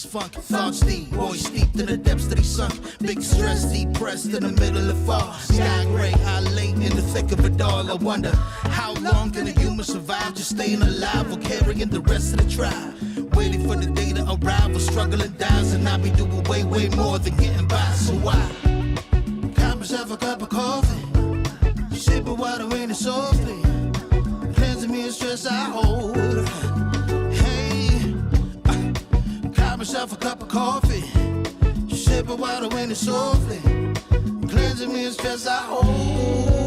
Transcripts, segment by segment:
funk. Thoughts deep, boys steeped in the depths that he sunk. Big stress, depressed in the middle of fall. Sky gray, I late in the thick of it all. I wonder, how long can a human survive just staying alive or carrying the rest of the tribe? Waiting for the day to arrive or struggling dies, and I be doing way, way more than getting by. So why? Got myself a cup of coffee, sipping water in it softly, cleansing me of stress I hold. Hey, got myself a cup of coffee, sipping water in it softly, cleansing me of stress I hold.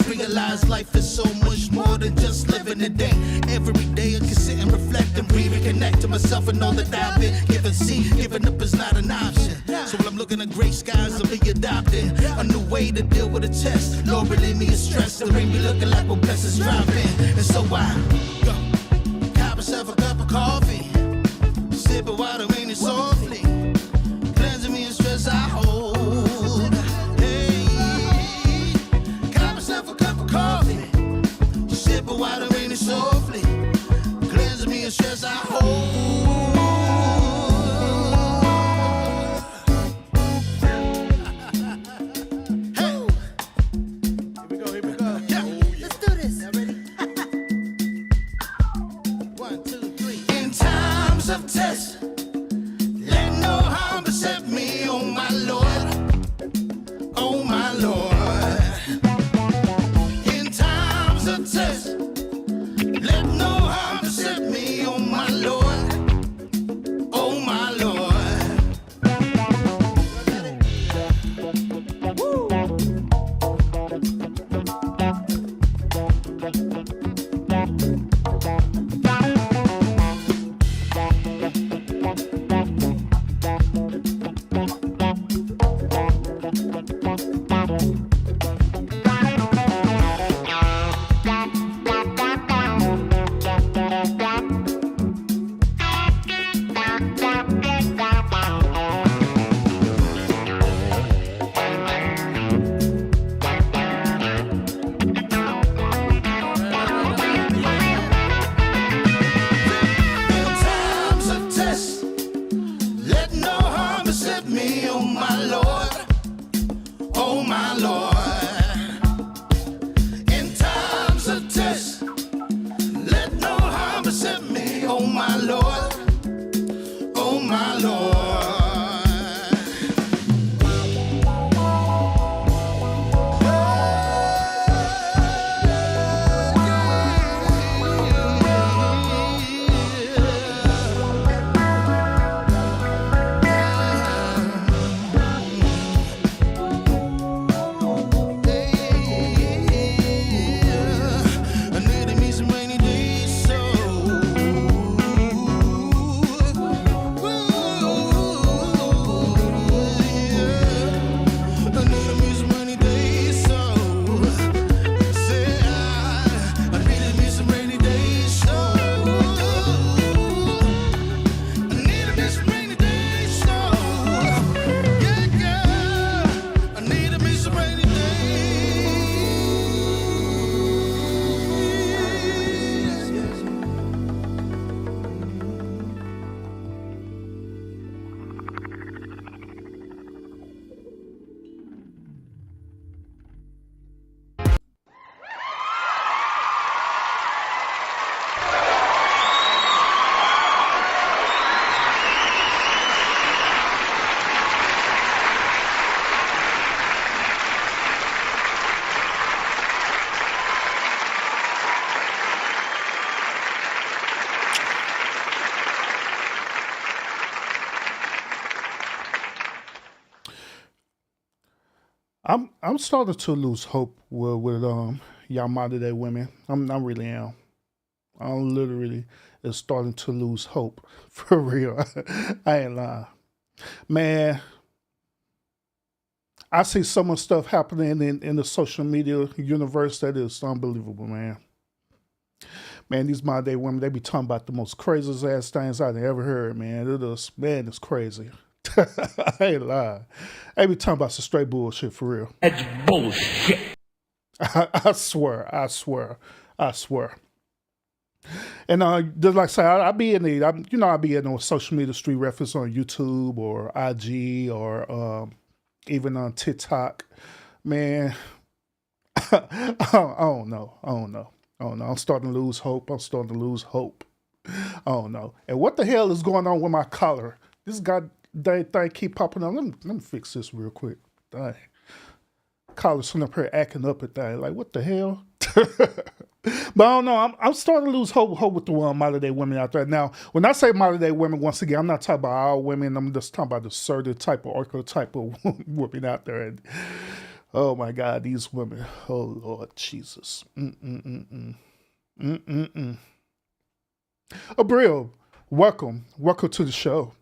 Realize life is so much more than just living a day. Every day I can sit and reflect and breathe and connect to myself and all that I've been given. See, giving up is not an option. So when I'm looking at gray skies, I'll be adopting a new way to deal with a test. Lord, relieve me of stress. The rain be looking like when blessings drop in. And so I got myself a cup of coffee, sipping water in it softly, cleansing me of stress I hold. Water in it softly, cleansing me of stress I hold. Hey, here we go. Yeah. Let's do this. Y'all ready? 1, 2, 3. In times of test, let no harm beset me, oh my Lord, oh my Lord. In times of test, let no harm beset me, oh my Lord, oh my Lord. Woo. I'm starting to lose hope with y'all modern day women. I really am. I'm literally is starting to lose hope for real. I ain't lying, man. I see so much stuff happening in the social media universe that is unbelievable, man. Man, these modern day women, they be talking about the most craziest ass things I've ever heard, man. Man, it's crazy. I ain't lying. They be talking about some straight bullshit for real. That's bullshit. I swear, I swear, I swear. And just like I say, I be in I be in the social media street reference on YouTube or IG or even on TikTok. Man, I don't know. I'm starting to lose hope. I don't know. And what the hell is going on with my collar? This goddamn thing keep popping up. Let me fix this real quick. Dang. Collar sitting up here acting up at that. Like, what the hell? But I don't know. I'm starting to lose hope with the modern day women out there. Now, when I say modern day women, once again, I'm not talking about all women. I'm just talking about the certain type of archetype of women out there. And oh my God, these women. Oh Lord Jesus. Abril, welcome to the show.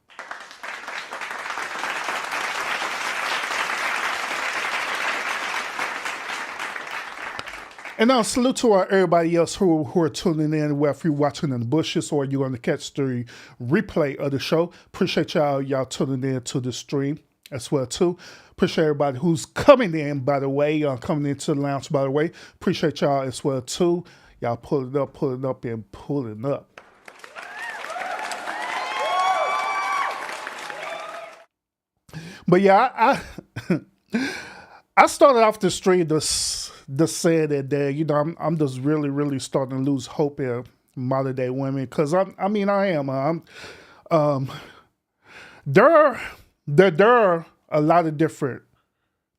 And now salute to everybody else who are tuning in, whether you're watching in the bushes or you're going to catch the replay of the show. Appreciate y'all tuning in to the stream as well too. Appreciate everybody who's coming in, by the way, coming into the lounge, by the way. Appreciate y'all as well too. Y'all pulling up, and pulling up. But yeah, I started off the stream just saying that I'm just really starting to lose hope in modern day women because I am. There are a lot of different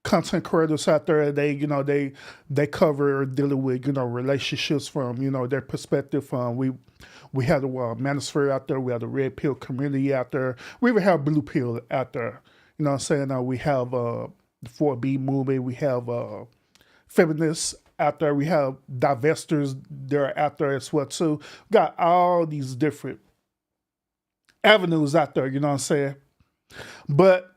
content creators out there. They cover dealing with relationships from their perspective. We have the manosphere out there. We have the red pill community out there. We even have blue pill out there. You know what I'm saying? We have the 4B movement. We have feminists out there. We have divestors they're out there as well too. We got all these different avenues out there, you know what I'm saying? But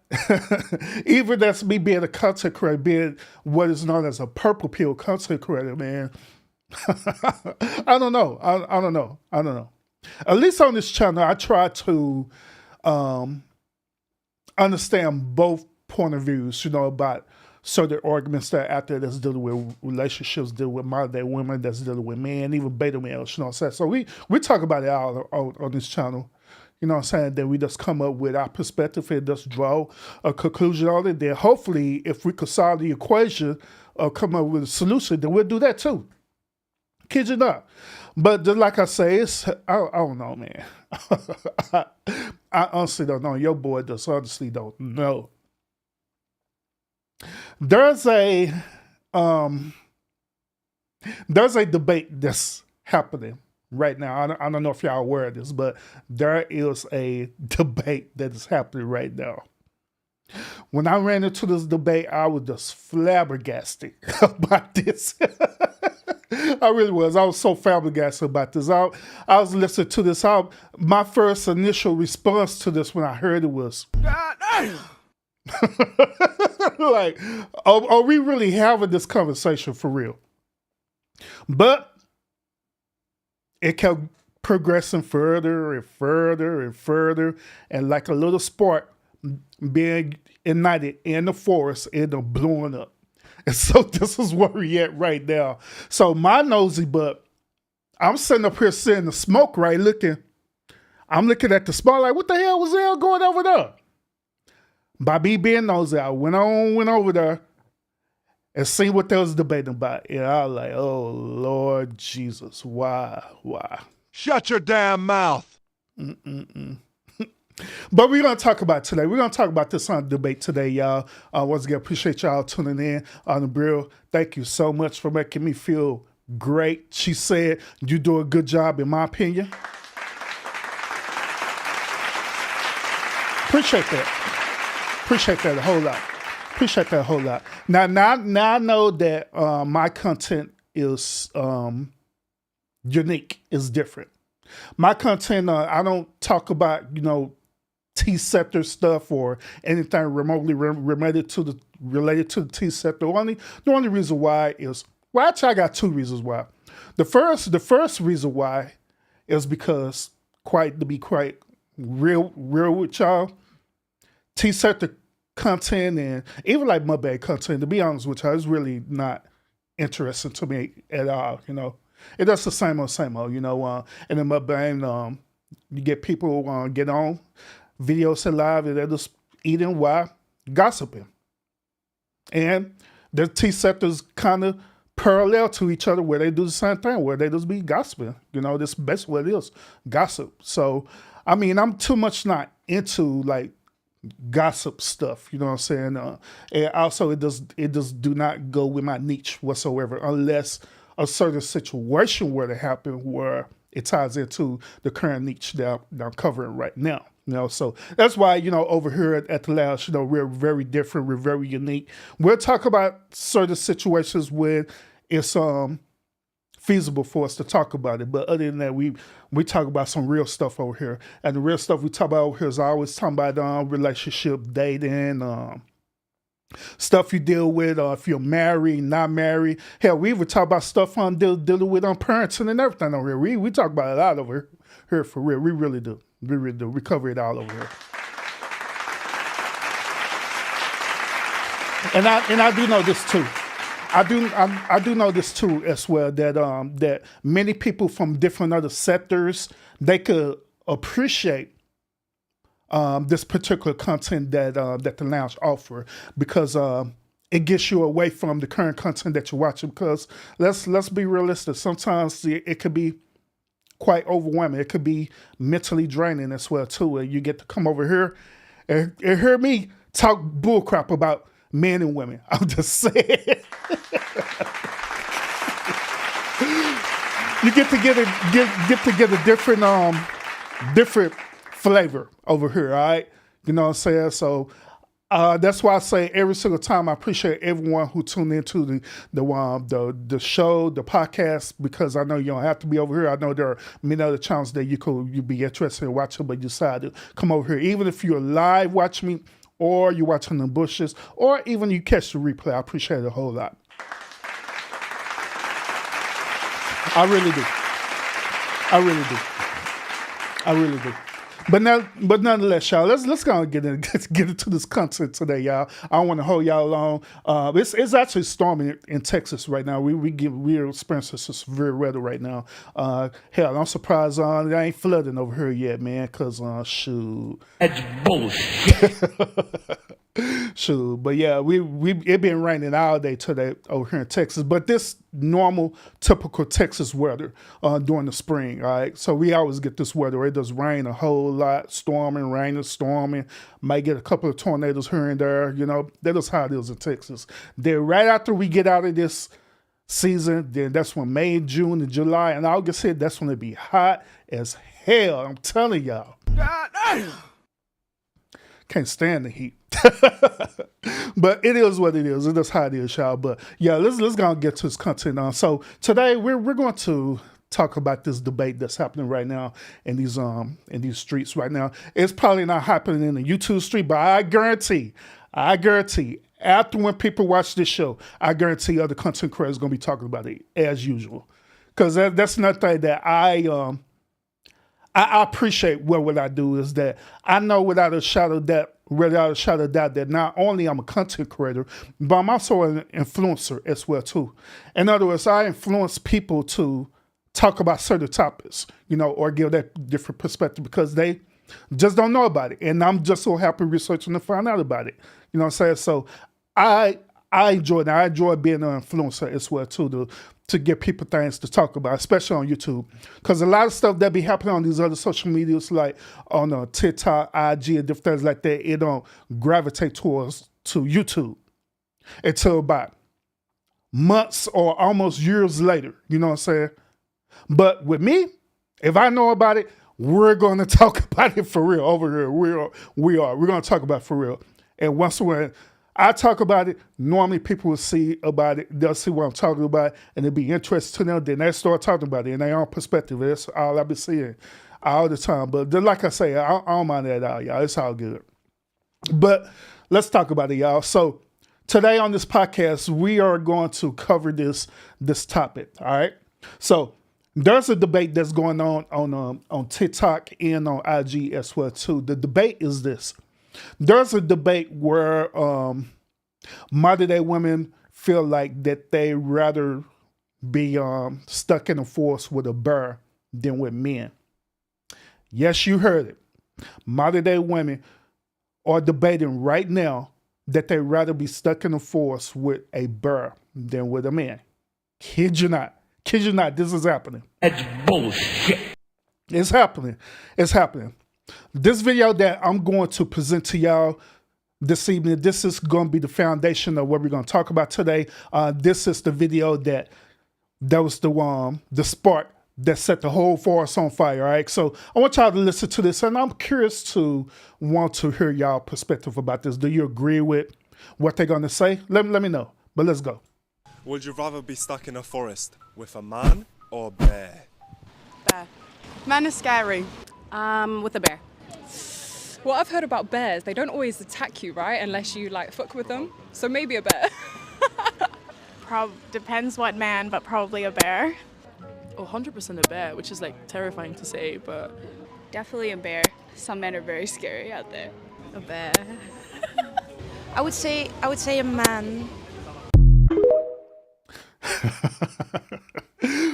even that's me being a content creator, being what is known as a purple pill content creator, man. I don't know. I don't know. At least on this channel, I try to understand both point of views, about certain arguments that are out there that's dealing with relationships, dealing with modern day women, that's dealing with men, even beta males, you know what I'm saying? So we talk about it all on this channel, you know what I'm saying? Then we just come up with our perspective and just draw a conclusion on it. Then hopefully if we could solve the equation or come up with a solution, then we'll do that too. Kid you not. But just like I say, I don't know, man. I honestly don't know. Your boy just honestly don't know. There's a debate that's happening right now. I don't know if y'all are aware of this, but there is a debate that is happening right now. When I ran into this debate, I was just flabbergasted about this. I really was. I was so flabbergasted about this. I was listening to this. My first initial response to this when I heard it was, God damn. Like, are we really having this conversation for real? But it kept progressing further and further and further, and like a little spark being ignited in the forest, it ended up blowing up. And so this is where we're at right now. So my nosy butt, I'm sitting up here seeing the smoke, right? I'm looking at the smoke like, what the hell was there going over there? By me being nosy, I went over there and see what they was debating about. And I was like, oh, Lord Jesus, why? Shut your damn mouth. But we're going to talk about today. We're going to talk about this on debate today, y'all. Once again, appreciate y'all tuning in on Abril. Thank you so much for making me feel great. She said you do a good job, in my opinion. Appreciate that a whole lot. Appreciate that a whole lot. Now I know that my content is unique, is different. My content, I don't talk about, T sector stuff or anything remotely related to the T sector. The only reason why is, well, actually I got two reasons why. The first reason why is because, to be quite real with y'all, T sector content and even like mukbang content, to be honest with y'all, is really not interesting to me at all. It does the same old, and in mukbang, you get people get on videos and live and they're just eating while gossiping. And the T sectors kind of parallel to each other where they do the same thing, where they just be gossiping. This basically what it is, gossip. So, I mean, I'm too much not into like gossip stuff, you know what I'm saying? And also it does do not go with my niche whatsoever unless a certain situation were to happen where it ties into the current niche that I'm covering right now. So that's why, over here at the Lounge, we're very different. We're very unique. We'll talk about certain situations when it's feasible for us to talk about it. But other than that, we talk about some real stuff over here. And the real stuff we talk about over here is always talking about relationship, dating, stuff you deal with, if you're married, not married. Hell, we even talk about stuff dealing with parenting and everything over here. We talk about it a lot over here for real. We really do. We really do. We cover it all over here. And I do know this too. I do know this too as well, that many people from different other sectors, they could appreciate this particular content that the Lounge offer, because it gets you away from the current content that you're watching. Because let's be realistic, sometimes it could be quite overwhelming. It could be mentally draining as well too. And you get to come over here and hear me talk bullcrap about men and women. I'm just saying. You get to get a different flavor over here, all right? You know what I'm saying? So that's why I say every single time I appreciate everyone who tuned into the show, the podcast, because I know you don't have to be over here. I know there are many other channels that you'd be interested in watching, but you decide to come over here. Even if you're live watching me, or you're watching the bushes, or even you catch the replay, I appreciate it a whole lot. I really do. I really do. But nonetheless, y'all, let's go and get into this content today, y'all. I don't want to hold y'all long. It's actually storming in Texas right now. We're experiencing some severe weather right now. Hell, I'm surprised it ain't flooding over here yet, man. Cause shoot, that's bullshit. Shoot, but yeah, it been raining all day today over here in Texas. But this normal, typical Texas weather during the spring, all right? So we always get this weather. It does rain a whole lot, storming. Might get a couple of tornadoes here and there. That is how it is in Texas. Then right after we get out of this season, then that's when May, June, and July, and August hit. That's when it be hot as hell. I'm telling y'all. God damn. Can't stand the heat. But it is what it is. It is how it is, y'all. But yeah, let's go and get to this content on. So today we're going to talk about this debate that's happening right now in these streets right now. It's probably not happening in the YouTube street, but I guarantee, after when people watch this show, I guarantee other content creators are going to be talking about it as usual. Because that's another thing that I appreciate what I do is that I know without a shadow of doubt that not only I'm a content creator, but I'm also an influencer as well too. In other words, I influence people to talk about certain topics, or give that different perspective because they just don't know about it. And I'm just so happy researching to find out about it. You know what I'm saying? So I enjoy that. I enjoy being an influencer as well too, to give people things to talk about, especially on YouTube. Because a lot of stuff that be happening on these other social medias, like on TikTok, IG, and different things like that, it don't gravitate to YouTube until about months or almost years later. You know what I'm saying? But with me, if I know about it, we're going to talk about it for real over here. We're going to talk about it for real. And once when I talk about it, normally people will see about it. They'll see what I'm talking about, and it'll be interesting to them. Then they start talking about it in their own perspective. That's all I've been seeing. all the time. But like I say, I don't mind that at all, y'all. It's all good. But let's talk about it, y'all. So today on this podcast, we are going to cover this topic. All right. So there's a debate that's going on TikTok and on IG as well too. The debate is this: there's a debate where modern day women feel like that they rather be stuck in a forest with a bear than with men. Yes, you heard it. Modern day women are debating right now that they rather be stuck in a forest with a bear than with a man. Kid you not. Kid you not, this is happening. That's bullshit. It's happening. It's happening. This video that I'm going to present to y'all this evening, this is going to be the foundation of what we're going to talk about today. This is the video that was the spark that set the whole forest on fire. All right. So I want y'all to listen to this, and I'm curious to want to hear y'all perspective about this. Do you agree with what they're going to say? Let me know. But let's go. Would you rather be stuck in a forest with a man or a bear? Bear. Man is scary. With a bear. Well, I've heard about bears. They don't always attack you, right? Unless you like fuck with them. So maybe a bear. Depends what man, but probably a bear. Oh, 100% a bear, which is like terrifying to say, but Definitely a bear. Some men are very scary out there. A bear. I would say a man.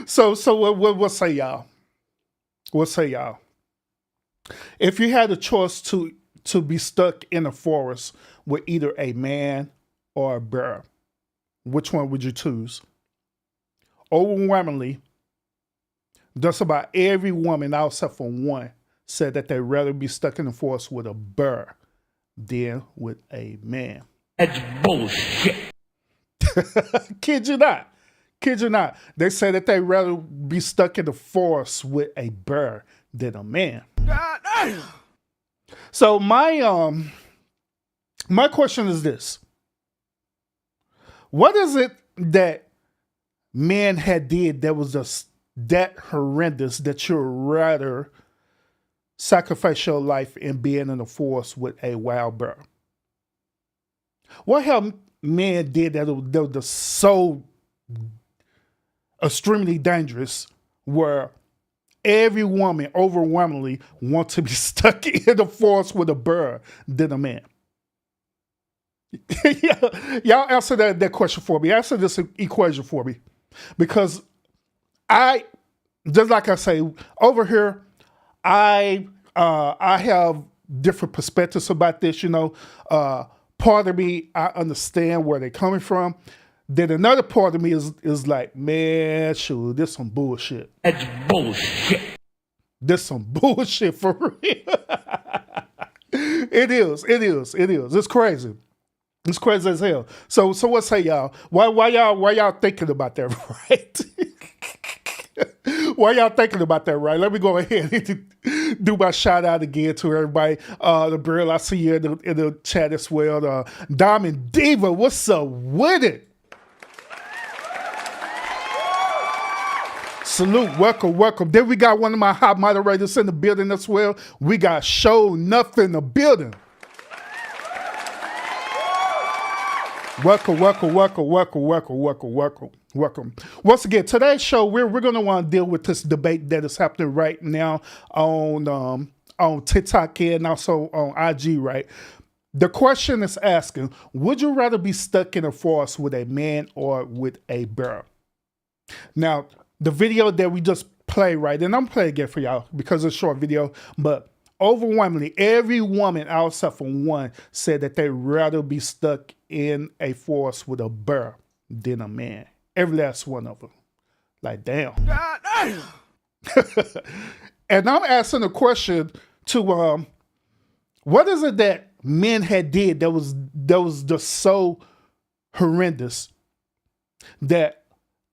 So what say y'all? What say y'all? If you had a choice to be stuck in a forest with either a man or a bear, which one would you choose? Overwhelmingly, just about every woman, except for one, said that they'd rather be stuck in the forest with a bear than with a man. That's bullshit. Kid you not. Kid you not. They say that they'd rather be stuck in the forest with a bear than a man. So my question is this: what is it that men had did that was just that horrendous that you'd rather sacrifice your life in being in the forest with a wild bear? What have men did that was just so extremely dangerous where every woman overwhelmingly wants to be stuck in the forest with a bear than a man? Y'all answer that question for me. Answer this equation for me. Because just like I say, over here, I have different perspectives about this, part of me, I understand where they're coming from. Then another part of me is like, man, shoot, this some bullshit. That's bullshit. This some bullshit for real. It is. It's crazy. It's crazy as hell. So what say y'all? Why y'all thinking about that, right? Why y'all thinking about that, right? Let me go ahead and do my shout out again to everybody. The Brill, I see you in the chat as well. Diamond Diva, what's up with it? Salute, welcome. Then we got one of my hot moderators in the building as well. We got Show Enough in the building. Welcome. Once again, today's show, we're going to want to deal with this debate that is happening right now on TikTok and also on IG, right? The question is asking, would you rather be stuck in a forest with a man or with a bear? Now, the video that we just played, right, and I'm playing again for y'all because it's a short video, but overwhelmingly, every woman outside from one said that they'd rather be stuck in a forest with a bear than a man. Every last one of them. Like, damn. And I'm asking a question to, what is it that men had did that was just so horrendous that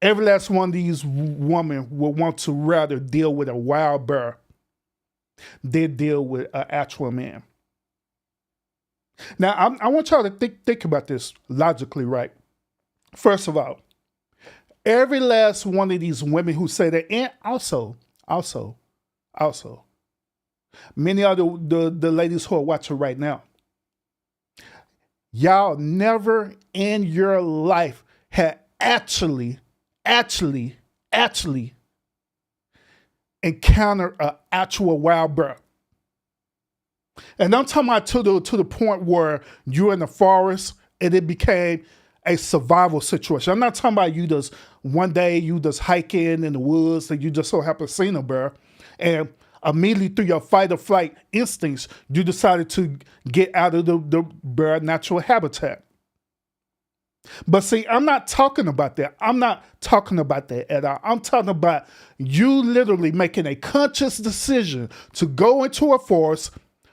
every last one of these women would want to rather deal with a wild bear than deal with an actual man? Now, I want y'all to think about this logically, right? First of all, every last one of these women who say that, and also, many of the ladies who are watching right now, y'all never in your life had actually encountered an actual wild bear. And I'm talking about to the point where you're in the forest and it became a survival situation. I'm not talking about you just one day you just hiking in the woods and you just so happen to see a bear, and immediately through your fight or flight instincts, you decided to get out of the bear natural habitat. But see, I'm not talking about that. I'm not talking about that at all. I'm talking about you literally making a conscious decision to go into a forest,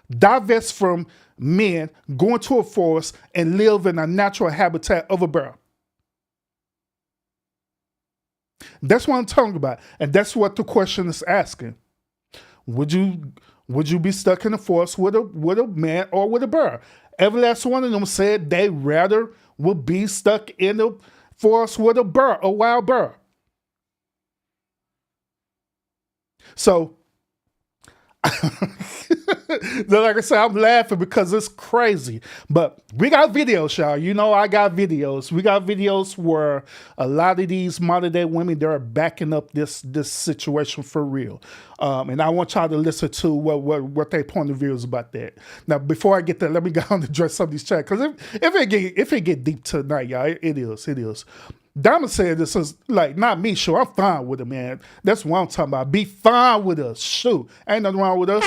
divest from men, go into a forest, and live in a natural habitat of a bear. That's what I'm talking about. And that's what the question is asking. Would you be stuck in the forest with a man or with a bear? Every last one of them said they rather would be stuck in the forest with a bear, a wild bear. So, like I said, I'm laughing because it's crazy. But we got videos, y'all. You know I got videos. We got videos where a lot of these modern day women, they're backing up this situation for real. And I want y'all to listen to what their point of view is about that. Now, before I get there, let me go on and address some of these chats. Because if it get deep tonight, y'all, it is. Diamond said this is like, not me, sure, I'm fine with it, man. That's what I'm talking about. Be fine with us. Shoot. Ain't nothing wrong with us.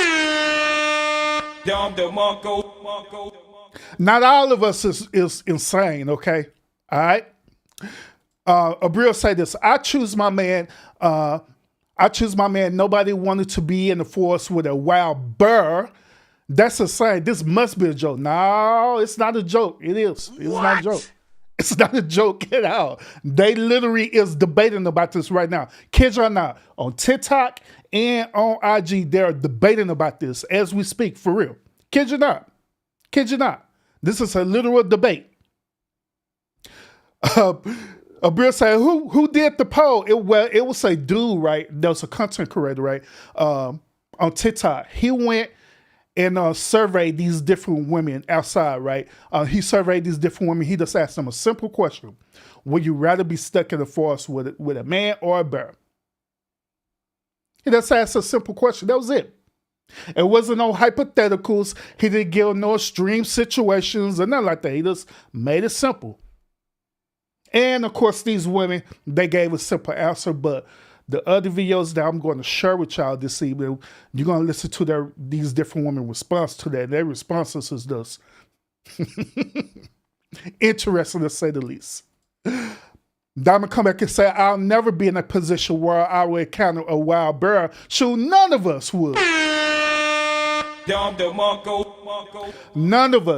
Not all of us is insane, okay? All right? Abril say this. I choose my man. Nobody wanted to be in the forest with a wild bear. That's insane. This must be a joke. No, it's not a joke. It is. It's not a joke. It's not a joke at all. They literally is debating about this right now. Kids are not on TikTok and on IG. They're debating about this as we speak, for real. Kids are not. This is a literal debate. Abril said, who did the poll? It was a dude, right? There was a content creator, right? On TikTok. He went and surveyed these different women outside, right? He surveyed these different women. He just asked them a simple question. Would you rather be stuck in the forest with a man or a bear? He just asked a simple question. That was it. It wasn't no hypotheticals. He didn't give no extreme situations or nothing like that. He just made it simple. And of course, these women, they gave a simple answer, but the other videos that I'm going to share with y'all this evening, you're going to listen to these different women's response to that. Their responses is just interesting to say the least. Diamond come back and say, I'll never be in a position where I will encounter a wild bear. Shoot, none of us would. None of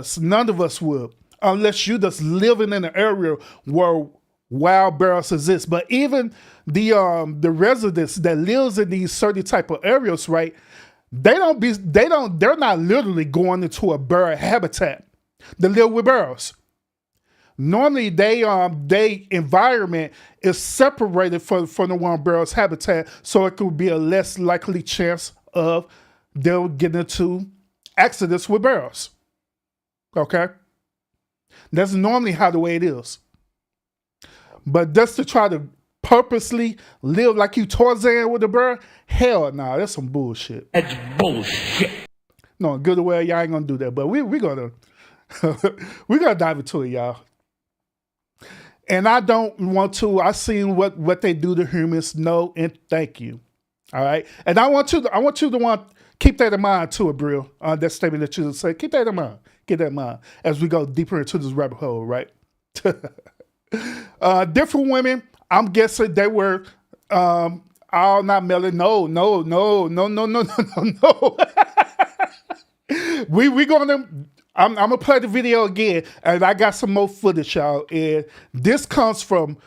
us would. Unless you just living in an area where wild bears exist. But even the residents that lives in these certain type of areas, right? They're not literally going into a bear habitat. They live with bears. Normally, they environment is separated from the wild bear's habitat, so it could be a less likely chance of they'll get into accidents with bears. Okay, that's normally how the way it is. But just to try to purposely live like you Tarzan with a bear, hell nah, that's some bullshit. That's bullshit. No, good well, y'all ain't gonna do that, but we're gonna we're gonna dive into it, y'all. And I don't want to. I seen what they do to humans. No, and thank you. All right, and I want you to keep that in mind too, Abril. That statement that you just said, keep that in mind. Keep that in mind as we go deeper into this rabbit hole, right? Different women. I'm guessing they were all not melon. No. we gonna. I'm gonna play the video again, and I got some more footage, y'all. And this comes from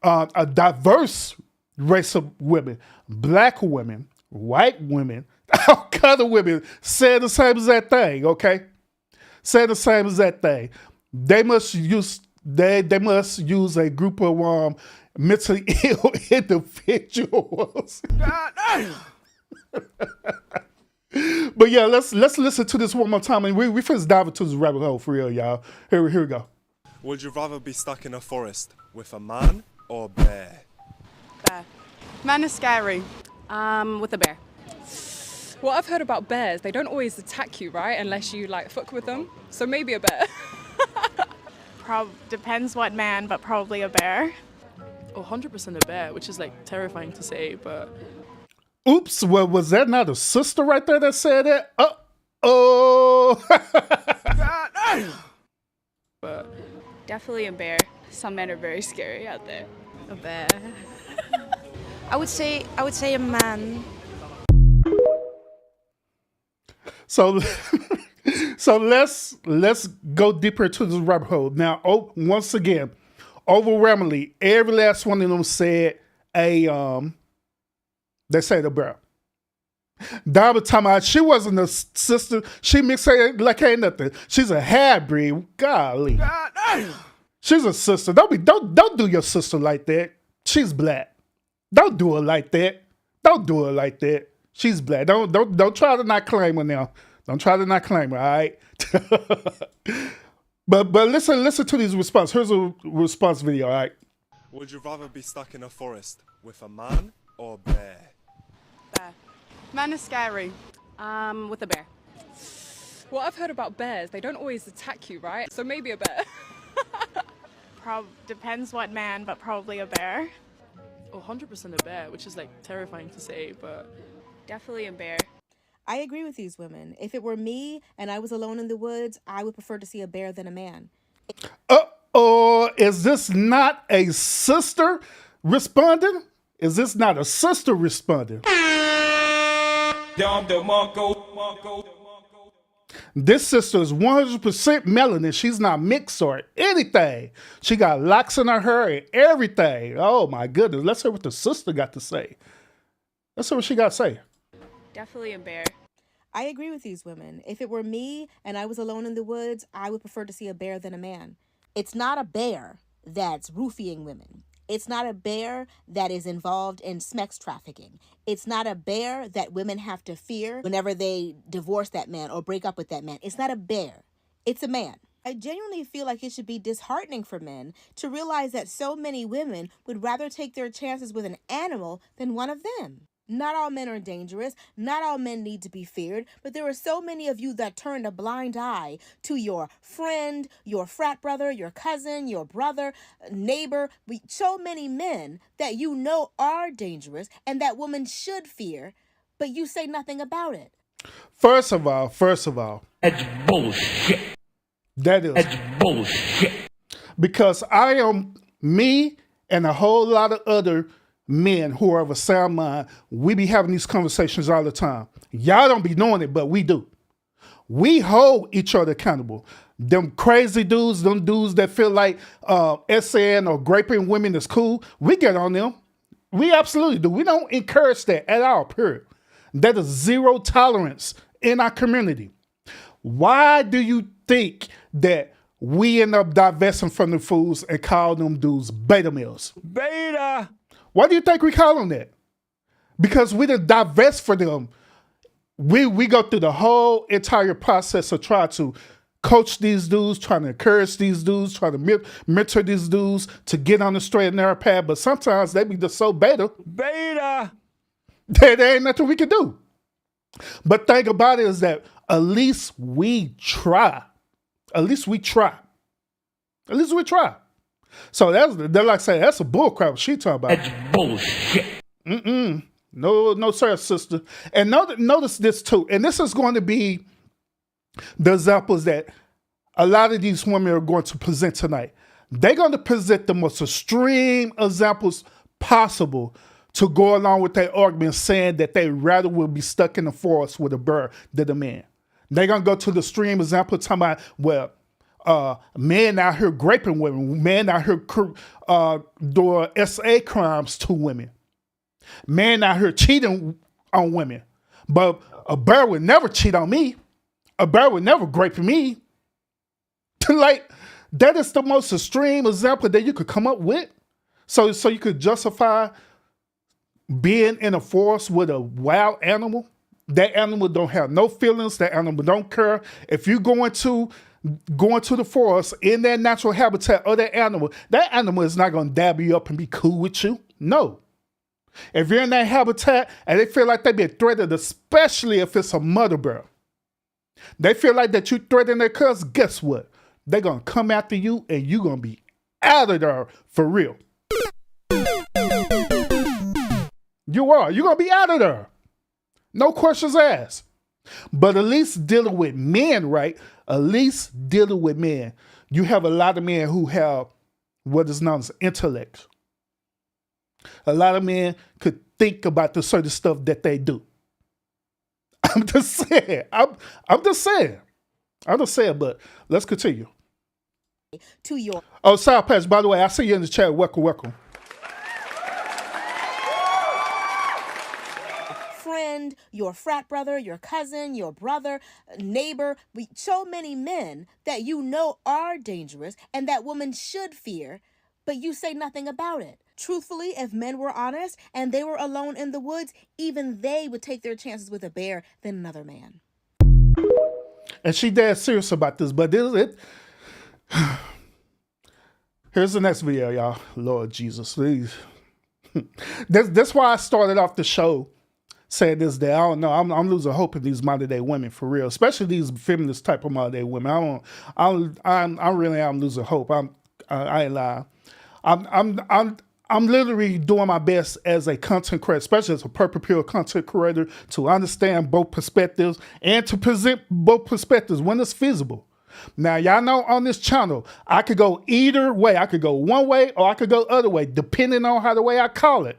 a diverse race of women: black women, white women, all kind of women. Said the same as that thing. Okay, said the same as that thing. They must use a group of mentally ill individuals. But yeah, let's listen to this one more time, and we first dive into this rabbit hole for real, y'all. Here we go. Would you rather be stuck in a forest with a man or a bear? Bear. Man is scary. With a bear. What I've heard about bears, they don't always attack you, right? Unless you like fuck with them. So maybe a bear. Depends what man, but probably a bear. Oh, 100% a bear, which is like terrifying to say, but Oops, well, was that not a sister right there that said that? Oh. but Definitely a bear. Some men are very scary out there. A bear. I would say a man. So, so let's go deeper into this rabbit hole. Now, once again, overwhelmingly, every last one of them said they said a bear. Diamond time out, she wasn't a sister. She mixed her like ain't nothing. She's a half-breed. Golly. She's a sister. Don't do your sister like that. She's black. Don't do her like that. Don't do her like that. She's black. Don't try to not claim her now. Don't try to not claim her, all right? but listen to these responses. Here's a response video, all right? Would you rather be stuck in a forest with a man or a bear? Bear. Man is scary. With a bear. What I've heard about bears, they don't always attack you, right? So maybe a bear. Depends what man, but probably a bear. oh, 100% a bear, which is like terrifying to say, but Definitely a bear. I agree with these women. If it were me and I was alone in the woods, I would prefer to see a bear than a man. Is this not a sister responding? Is this not a sister responding? This sister is 100% melanin. She's not mixed or anything. She got locks in her hair and everything. Oh my goodness. Let's hear what the sister got to say. Let's hear what she got to say. Definitely a bear. I agree with these women. If it were me and I was alone in the woods, I would prefer to see a bear than a man. It's not a bear that's roofing women. It's not a bear that is involved in sex trafficking. It's not a bear that women have to fear whenever they divorce that man or break up with that man. It's not a bear. It's a man. I genuinely feel like it should be disheartening for men to realize that so many women would rather take their chances with an animal than one of them. Not all men are dangerous. Not all men need to be feared. But there are so many of you that turned a blind eye to your friend, your frat brother, your cousin, your brother, neighbor. So many men that you know are dangerous and that women should fear, but you say nothing about it. First of all, That's bullshit. that's Bullshit. because I am me and a whole lot of other men who are of a sound mind. We be having these conversations all the time. Y'all don't be knowing it, but we do. We hold each other accountable. Them crazy dudes, them dudes that feel like SN or graping women is cool, we get on them. We absolutely do. We don't encourage that at all, period. That is zero tolerance in our community. Why do you think that we end up divesting from the foods and call them dudes beta males? Beta! Why do you think we call them that? Because we done divest for them. We go through the whole entire process of trying to coach these dudes, trying to encourage these dudes, trying to mentor these dudes to get on the straight and narrow path. But sometimes they be just so beta. Beta! There ain't nothing we can do. But thing about it is that at least we try. At least we try. At least we try. So they're like saying that's a bullcrap she talking about. That's bullshit. No, sir, sister. And notice this too. And this is going to be the examples that a lot of these women are going to present tonight. They're going to present the most extreme examples possible to go along with their argument saying that they rather will be stuck in the forest with a bear than a man. They're going to go to the extreme example talking about, well, men out here raping women, men out here doing SA crimes to women, men out here cheating on women. But a bear would never cheat on me. A bear would never rape me. Like, that is the most extreme example that you could come up with. So you could justify being in a forest with a wild animal. That animal don't have no feelings. That animal don't care. If you going to the forest in that natural habitat of that animal is not going to dab you up and be cool with you. No. If you're in that habitat and they feel like they be threatened, especially if it's a mother bear, they feel like that you threaten their cubs, guess what? They're going to come after you and you're going to be out of there for real. You are. You're going to be out of there. No questions asked. But at least dealing with men, right? At least dealing with men. You have a lot of men who have what is known as intellect. A lot of men could think about the certain stuff that they do. I'm just saying. I'm just saying, but let's continue. To your Sour Patch, by the way, I see you in the chat. Welcome. friend, your frat brother, your cousin, your brother, neighbor, so many men that you know are dangerous and that women should fear, but you say nothing about it. Truthfully, if men were honest and they were alone in the woods, even they would take their chances with a bear than another man. And she dead serious about this, but here's the next video, y'all. Lord Jesus, please. That's why I started off the show saying this, that I don't know. I'm losing hope in these modern day women for real, especially these feminist type of modern day women. I really am losing hope. I ain't lying. I'm literally doing my best as a content creator, especially as a pure content creator, to understand both perspectives and to present both perspectives when it's feasible. Now, y'all know on this channel, I could go either way. I could go one way or I could go other way, depending on how the way I call it.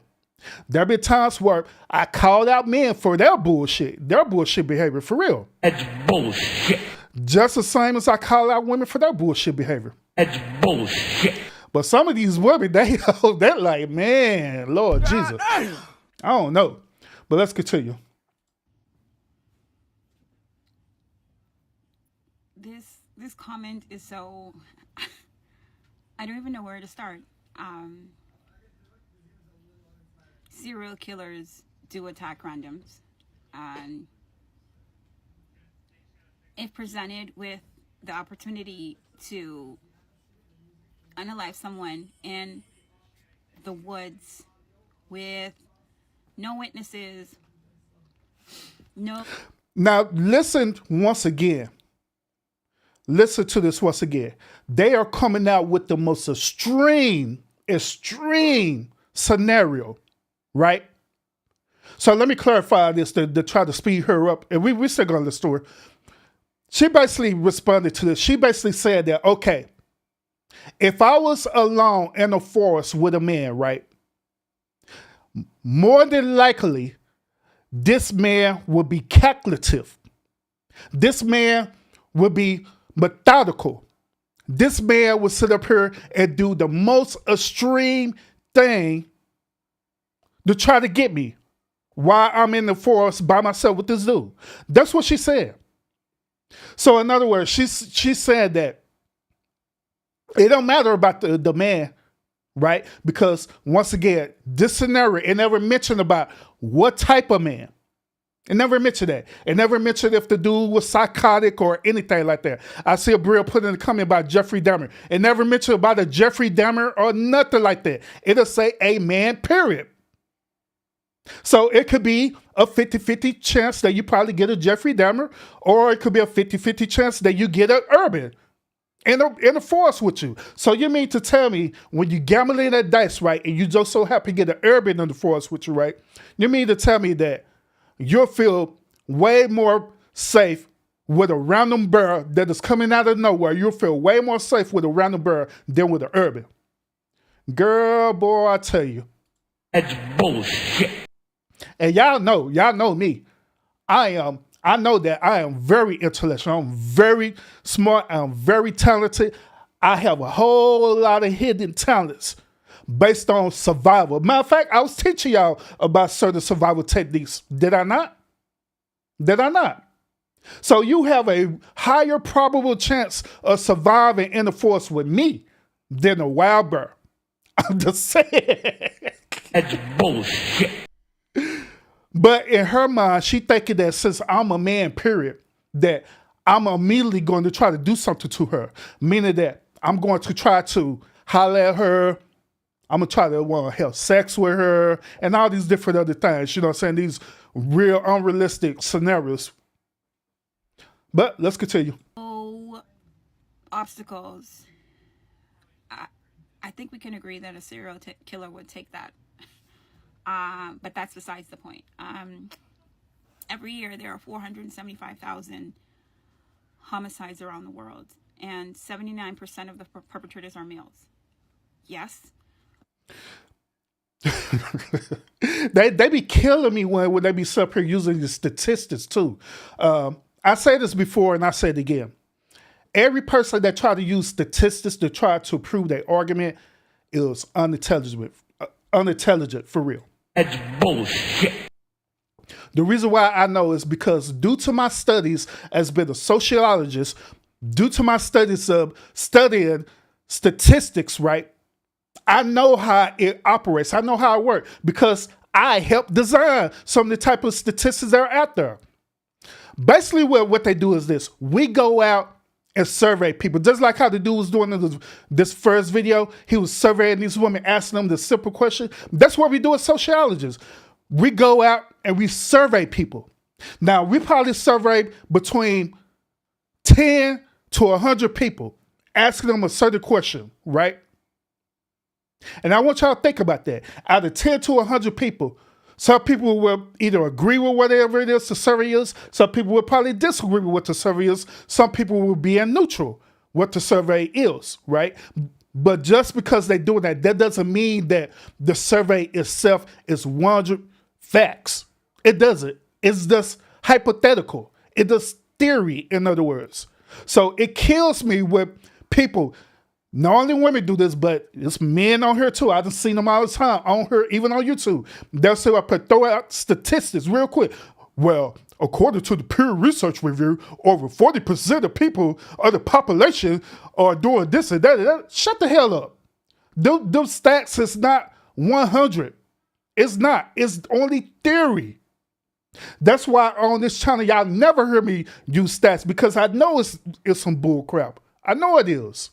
There be times where I called out men for their bullshit behavior, for real. That's bullshit. Just the same as I call out women for their bullshit behavior. That's bullshit. But some of these women, they're like, man, Lord Jesus. I don't know. But let's continue. This comment is so, I don't even know where to start. Serial killers do attack randoms. And if presented with the opportunity to unalive someone in the woods with no witnesses, no... Now, listen once again. Listen to this once again. They are coming out with the most extreme scenario, right? So let me clarify this to try to speed her up. And we still going to the story. She basically responded to this. She basically said that, okay, if I was alone in a forest with a man, right, more than likely, this man would be calculative. This man would be methodical. This man would sit up here and do the most extreme thing to try to get me while I'm in the forest by myself with this dude. That's what she said. So in other words, she said that it don't matter about the man, right? Because once again, this scenario, it never mentioned about what type of man. It never mentioned that. It never mentioned if the dude was psychotic or anything like that. I see a Brill put in the comment about Jeffrey Dahmer. It never mentioned about a Jeffrey Dahmer or nothing like that. It'll say a man, period. So it could be a 50-50 chance that you probably get a Jeffrey Dahmer, or it could be a 50-50 chance that you get an urban in the forest with you. So you mean to tell me when you gamble in that dice, right, and you just so happen to get an urban in the forest with you, right? You mean to tell me that you'll feel way more safe with a random bear that is coming out of nowhere. You'll feel way more safe with a random bear than with an urban. Girl, boy, I tell you. That's bullshit. And y'all know me. I know that I am very intellectual. I'm very smart. I'm very talented. I have a whole lot of hidden talents based on survival. Matter of fact, I was teaching y'all about certain survival techniques. Did I not? So you have a higher probable chance of surviving in the forest with me than a wild bear. I'm just saying. That's bullshit. But in her mind, she thinking that since I'm a man, period, that I'm immediately going to try to do something to her. Meaning that I'm going to try to holler at her. I'm going to try to want to have sex with her and all these different other things. You know what I'm saying? These real unrealistic scenarios. But let's continue. No obstacles. I think we can agree that a serial killer would take that. But that's besides the point. Every year there are 475,000 homicides around the world, and 79% of the perpetrators are males. Yes. they be killing me when they be up here using the statistics too. I say this before and I say it again. Every person that try to use statistics to try to prove their argument is unintelligent for real. That's bullshit. The reason why I know is because due to my studies as being a sociologist, due to my studies of studying statistics, right? I know how it operates. I know how it works because I helped design some of the type of statistics that are out there. Basically, what they do is this. We go out and survey people. Just like how the dude was doing in this first video. He was surveying these women, asking them the simple question. That's what we do as sociologists. We go out and we survey people. Now, we probably surveyed between 10 to 100 people, asking them a certain question, right? And I want y'all to think about that. Out of 10 to 100 people, some people will either agree with whatever it is the survey is. Some people will probably disagree with what the survey is. Some people will be in neutral what the survey is, right? But just because they're doing that doesn't mean that the survey itself is 100 facts. It doesn't. It's just hypothetical. It's just theory, in other words. So it kills me when people, not only women do this, but it's men on here too. I've seen them all the time on here, even on YouTube. They'll say, I throw out statistics real quick. Well, according to the Pew Research review, over 40% of people of the population are doing this and that. Shut the hell up. Those stats is not 100. It's not. It's only theory. That's why on this channel, y'all never hear me use stats because I know it's some bull crap. I know it is.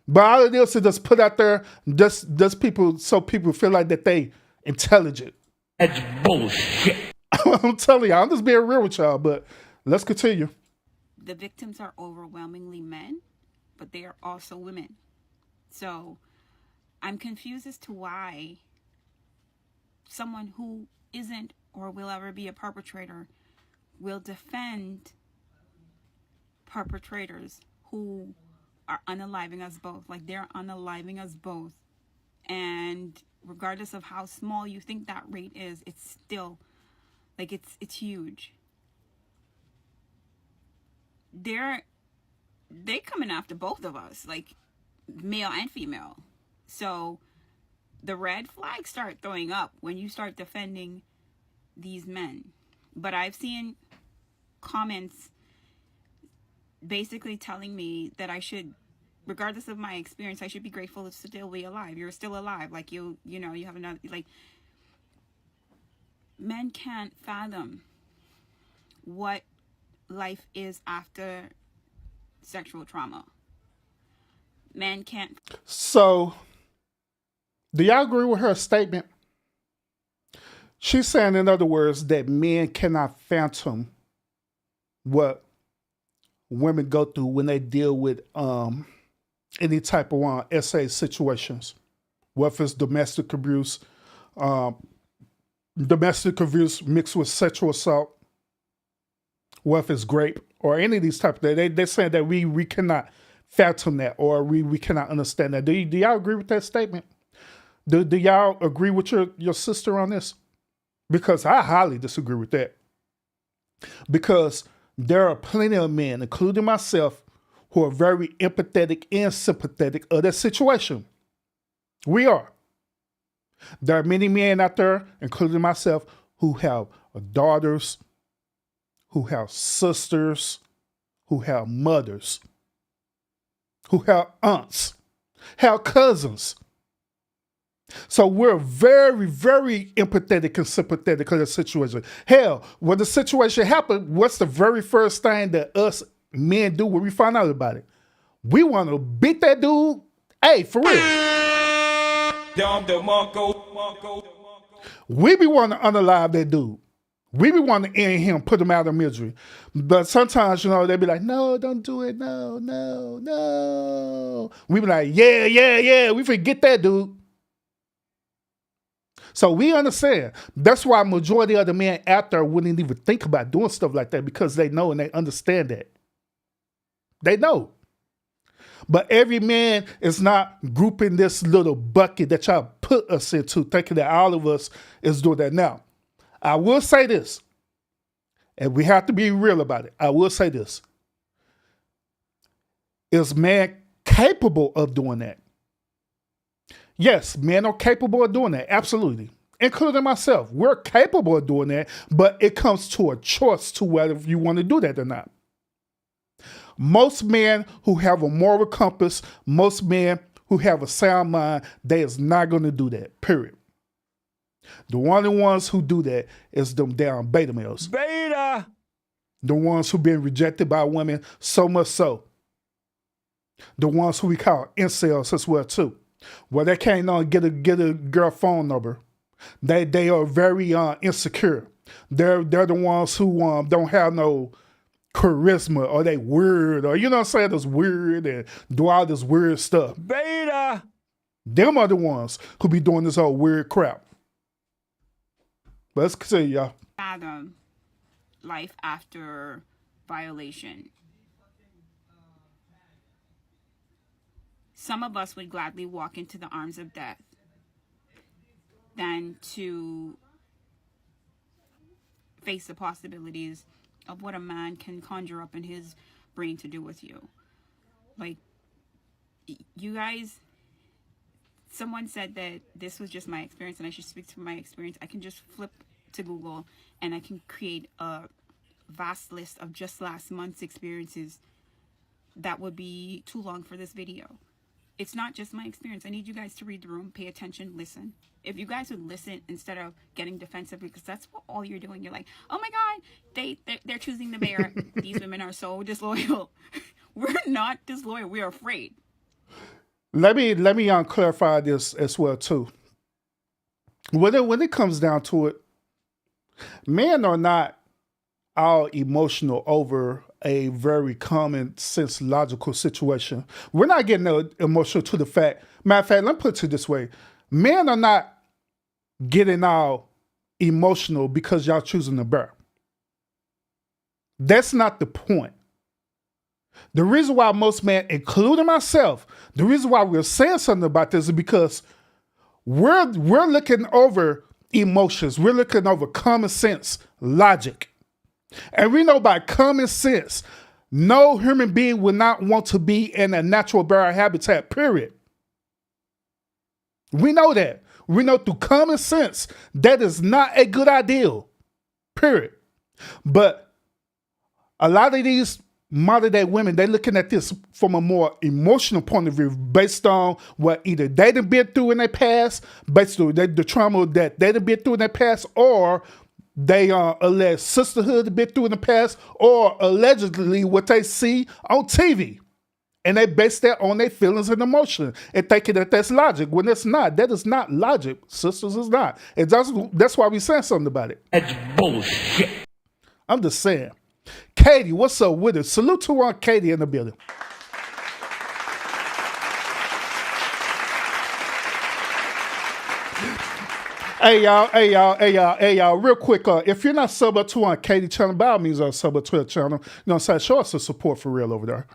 But all it is just put out there, just people, so people feel like that they intelligent. That's bullshit. I'm telling y'all, I'm just being real with y'all, but let's continue. The victims are overwhelmingly men, but they are also women. So I'm confused as to why someone who isn't or will ever be a perpetrator will defend perpetrators who are unaliving us both. Like, they're unaliving us both. And regardless of how small you think that rate is, it's still, like, it's huge. They coming after both of us, like, male and female. So the red flags start throwing up when you start defending these men. But I've seen comments basically telling me that I should, regardless of my experience, I should be grateful to still be alive. You're still alive. Like, you know, you have another, like, men can't fathom what life is after sexual trauma. Men can't. So, do y'all agree with her statement? She's saying, in other words, that men cannot fathom what women go through when they deal with any type of SA situations, whether it's domestic abuse mixed with sexual assault, whether it's rape, or any of these type of things. They're saying that we cannot fathom that, or we cannot understand that. Do y'all agree with that statement? Do y'all agree with your sister on this? Because I highly disagree with that. Because there are plenty of men, including myself, who are very empathetic and sympathetic of that situation. We are. There are many men out there, including myself, who have daughters, who have sisters, who have mothers, who have aunts, have cousins. So we're very, very empathetic and sympathetic to the situation. Hell, when the situation happened, what's the very first thing that us men do when we find out about it? We want to beat that dude. Hey, for real. We be wanting to unalive that dude. We be wanting to end him, put him out of misery. But sometimes, they be like, no, don't do it. No, no, no. We be like, yeah. We forget that dude. So we understand. That's why majority of the men out there wouldn't even think about doing stuff like that, because they know and they understand that. They know. But every man is not grouping this little bucket that y'all put us into, thinking that all of us is doing that. Now, I will say this, and we have to be real about it. I will say this. Is man capable of doing that? Yes, men are capable of doing that, absolutely. Including myself. We're capable of doing that, but it comes to a choice to whether you want to do that or not. Most men who have a moral compass, most men who have a sound mind, they is not going to do that, period. The only ones who do that is them damn beta males. Beta! The ones who been rejected by women, so much so. The ones who we call incels as well too. Well, they can't get a girl phone number. They are very insecure. They're the ones who don't have no charisma, or they weird, or you know what I'm saying, this weird and do all this weird stuff. Beta! Them are the ones who be doing this whole weird crap. But let's continue, y'all. Fathom life after violation. Some of us would gladly walk into the arms of death than to face the possibilities of what a man can conjure up in his brain to do with you. Like, you guys, someone said that this was just my experience and I should speak to my experience. I can just flip to Google and I can create a vast list of just last month's experiences that would be too long for this video. It's not just my experience. I need you guys to read the room, pay attention, listen. If you guys would listen instead of getting defensive, because that's what all you're doing. You're like, oh my God, they're choosing the bear. These women are so disloyal. We're not disloyal. We're afraid. Let me clarify this as well too. When it comes down to it, men are not all emotional over a very common sense logical situation. We're not getting emotional to the fact. Matter of fact, let me put it this way. Men are not getting all emotional because y'all choosing the bear. That's not the point. The reason why most men, including myself, the reason why we're saying something about this is because we're looking over emotions. We're looking over common sense, logic. And we know by common sense, no human being would not want to be in a natural bear habitat, period. We know that. We know through common sense that is not a good idea, period. But a lot of these modern day women, they're looking at this from a more emotional point of view based on what either they done been through in their past, based on the trauma that they done been through in their past, or they allege sisterhood been through in the past, or allegedly what they see on TV. And they base that on their feelings and emotions and thinking that that's logic when it's not. That is not logic, sisters, it's not. That's why we saying something about it. That's bullshit. I'm just saying. Katie, what's up with it? Salute to Katie in the building. Hey y'all, real quick, if you're not sub up to on Katie channel, by all means sub up to her channel. You know what I'm saying? Show us some support for real over there.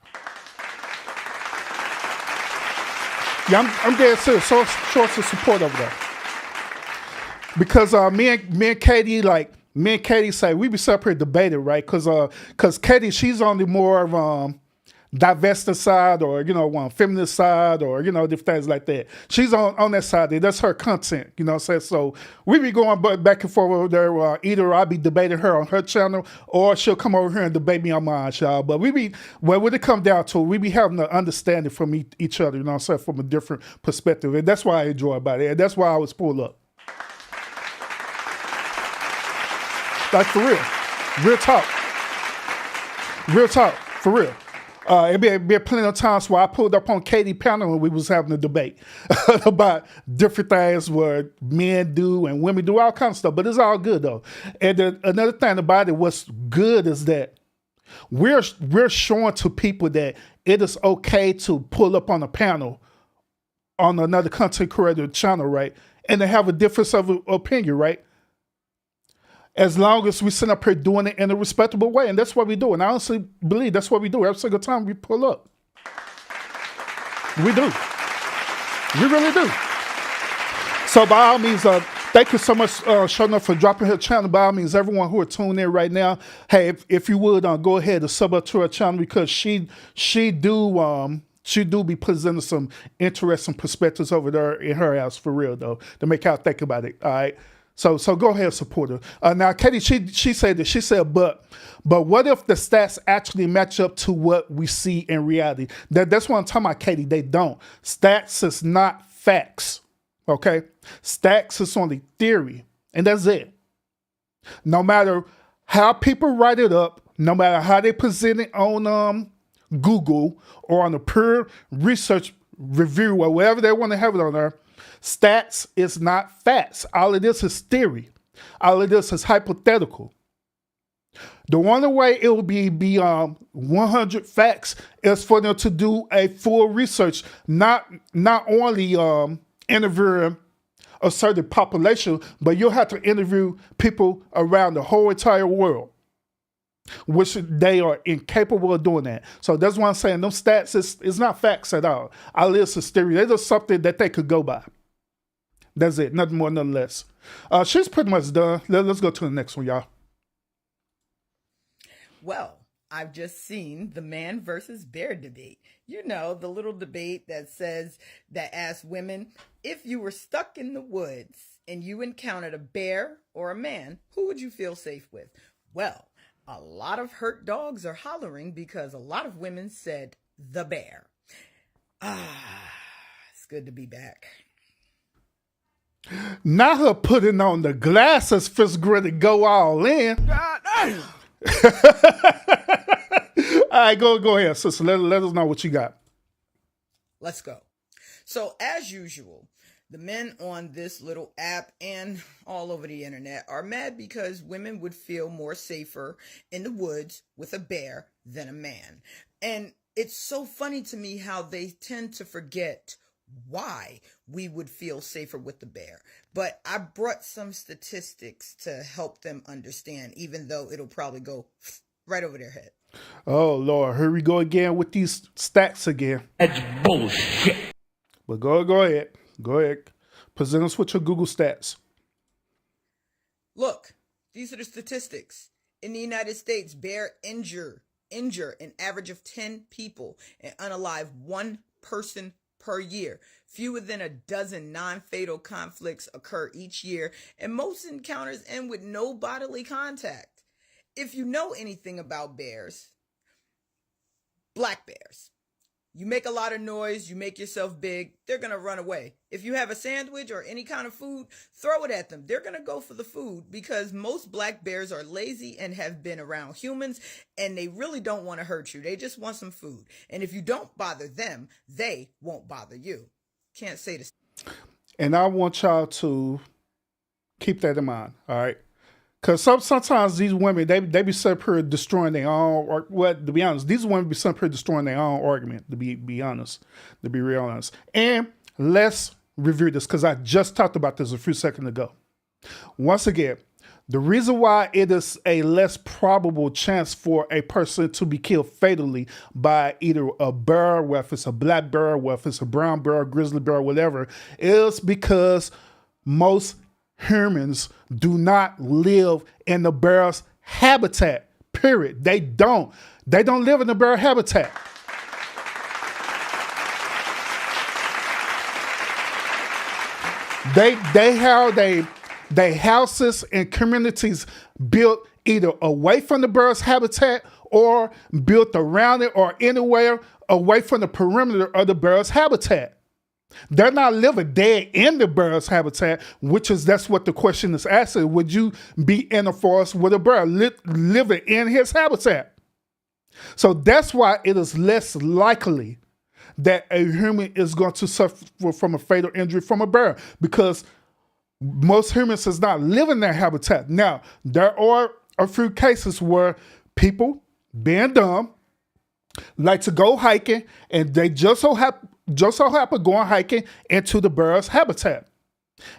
Yeah, I'm dead serious. Show us some support over there. Because me and Katie say we be separate debated, right? Because Katie, she's on the more of divesting side or, one feminist side or, different things like that. She's on that side. That's her content, you know what I'm saying? So we be going back and forth over there. Either I'll be debating her on her channel or she'll come over here and debate me on mine, y'all. But when it come down to it, we be having an understanding from each other, you know what I'm saying, from a different perspective. And that's why I enjoy about it. And that's why I always pull up. Like, for real. Real talk. Real talk. For real. It be plenty of times where I pulled up on Katie panel and we was having a debate about different things where men do and women do, all kinds of stuff. But it's all good, though. And another thing about it, what's good is that we're showing to people that it is okay to pull up on a panel on another content creator channel, right? And to have a difference of opinion, right? As long as we sit up here doing it in a respectable way. And that's what we do. And I honestly believe that's what we do every single time we pull up. We do. We really do. So by all means, thank you so much, Shona, for dropping her channel. By all means, everyone who are tuned in right now, hey, if you would go ahead and sub up to her channel because she do be presenting some interesting perspectives over there in her house for real though, to make y'all think about it. All right. So go ahead and support her. Now, Katie, she said, but what if the stats actually match up to what we see in reality? That's what I'm talking about, Katie. They don't. Stats is not facts. Okay? Stats is only theory. And that's it. No matter how people write it up, no matter how they present it on Google or on a peer research review or wherever they want to have it on there, stats is not facts. All of this is theory. All of this is hypothetical. The only way it will be 100 facts is for them to do a full research, not only interviewing a certain population, but you'll have to interview people around the whole entire world, which they are incapable of doing that. So that's why I'm saying those stats is not facts at all. All this is theory. They're just something that they could go by. That's it. Nothing more, nothing less. She's pretty much done. Let's go to the next one, y'all. Well, I've just seen the man versus bear debate. You know, the little debate that asks women, if you were stuck in the woods and you encountered a bear or a man, who would you feel safe with? Well, a lot of hurt dogs are hollering because a lot of women said the bear. It's good to be back. Not her putting on the glasses, Fist Gritty, go all in. God damn. All right, go ahead, sister. Let us know what you got. Let's go. So, as usual, the men on this little app and all over the internet are mad because women would feel more safer in the woods with a bear than a man. And it's so funny to me how they tend to forget why we would feel safer with the bear. But I brought some statistics to help them understand, even though it'll probably go right over their head. Oh, Lord. Here we go again with these stats again. That's bullshit. But go ahead. Go ahead. Present us with your Google stats. Look, these are the statistics. In the United States, bear injure an average of 10 people and unalive one person per year. Fewer than a dozen non-fatal conflicts occur each year, and most encounters end with no bodily contact. If you know anything about bears, black bears, you make a lot of noise, you make yourself big, they're going to run away. If you have a sandwich or any kind of food, throw it at them. They're going to go for the food because most black bears are lazy and have been around humans, and they really don't want to hurt you. They just want some food. And if you don't bother them, they won't bother you. Can't say this. And I want y'all to keep that in mind, all right? Because sometimes these women, they be sitting here destroying their own, or what, to be honest, these women be sitting here destroying their own argument, to be honest, to be real honest. And let's review this, because I just talked about this a few seconds ago. Once again, the reason why it is a less probable chance for a person to be killed fatally by either a bear, whether it's a black bear, whether it's a brown bear, grizzly bear, whatever, is because most humans do not live in the bear's habitat, period. They don't live in the bear habitat. They have they houses and communities built either away from the bird's habitat or built around it or anywhere away from the perimeter of the bird's habitat. They're not living dead in the bird's habitat, that's what the question is asking. Would you be in a forest with a bird living in his habitat? So that's why it is less likely that a human is going to suffer from a fatal injury from a bird, because most humans does not live in their habitat. Now, there are a few cases where people, being dumb, like to go hiking, and they just so happen going hiking into the bird's habitat.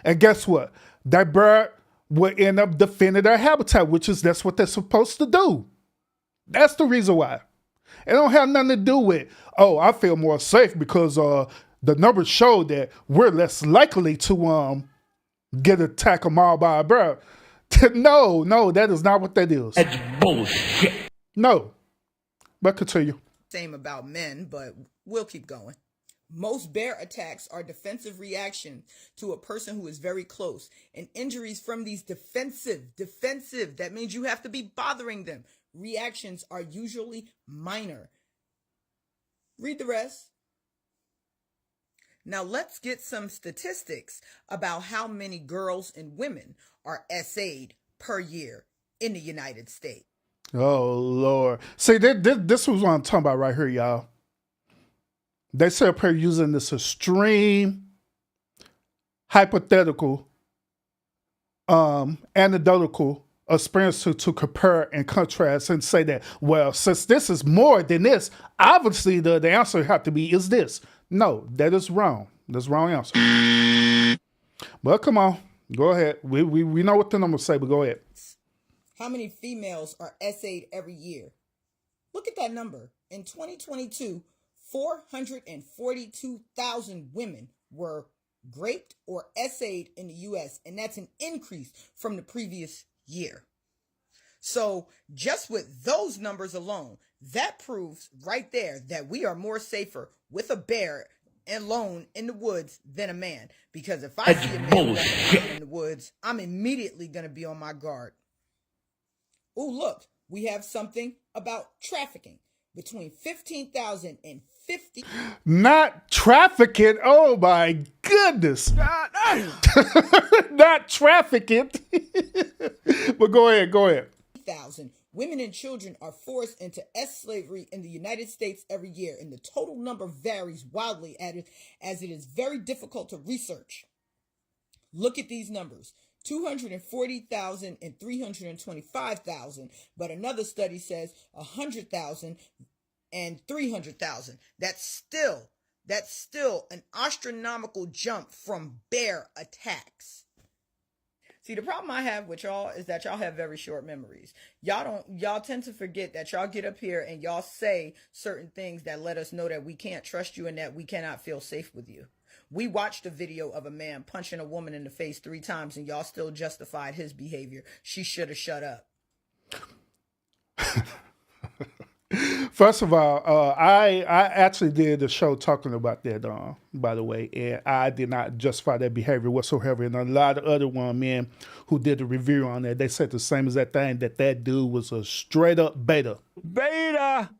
And guess what? That bird will end up defending their habitat, that's what they're supposed to do. That's the reason why. It don't have nothing to do with, I feel more safe because the numbers show that we're less likely to get attacked or mauled by a bird. No, that is not what that is. That's bullshit. No. But continue. Same about men, but we'll keep going. Most bear attacks are defensive reaction to a person who is very close. And injuries from these defensive, that means you have to be bothering them. Reactions are usually minor. Read the rest. Now let's get some statistics about how many girls and women are SA'd per year in the United States. Oh, Lord. See, this was what I'm talking about right here, y'all. They say up here using this extreme, hypothetical, anecdotal experience to compare and contrast and say that, well, since this is more than this, obviously the answer have to be is this. No, that is wrong. That's the wrong answer. But come on, go ahead. We know what the numbers say, but go ahead. How many females are SA'd every year? Look at that number. In 2022, 442,000 women were raped or SA'd in the U.S., and that's an increase from the previous year. So just with those numbers alone, that proves right there that we are more safer with a bear alone in the woods than a man. Because if I see a man in the woods, I'm immediately going to be on my guard. Oh, look, we have something about trafficking. Between 15,000 and 50. Not trafficking. Oh my goodness. Not trafficking. But go ahead. 1,000 women and children are forced into slavery in the United States every year, and the total number varies wildly as it is very difficult to research. Look at these numbers. 240,000 and 325,000, but another study says 100,000 and 300,000. That's still an astronomical jump from bear attacks. See, the problem I have with y'all is that y'all have very short memories. Y'all tend to forget that y'all get up here and y'all say certain things that let us know that we can't trust you and that we cannot feel safe with you. We watched a video of a man punching a woman in the face 3 times and y'all still justified his behavior. She should have shut up. First of all, I actually did a show talking about that, by the way, and I did not justify that behavior whatsoever. And a lot of other men who did the review on that, they said the same exact thing, that dude was a straight up beta. Beta!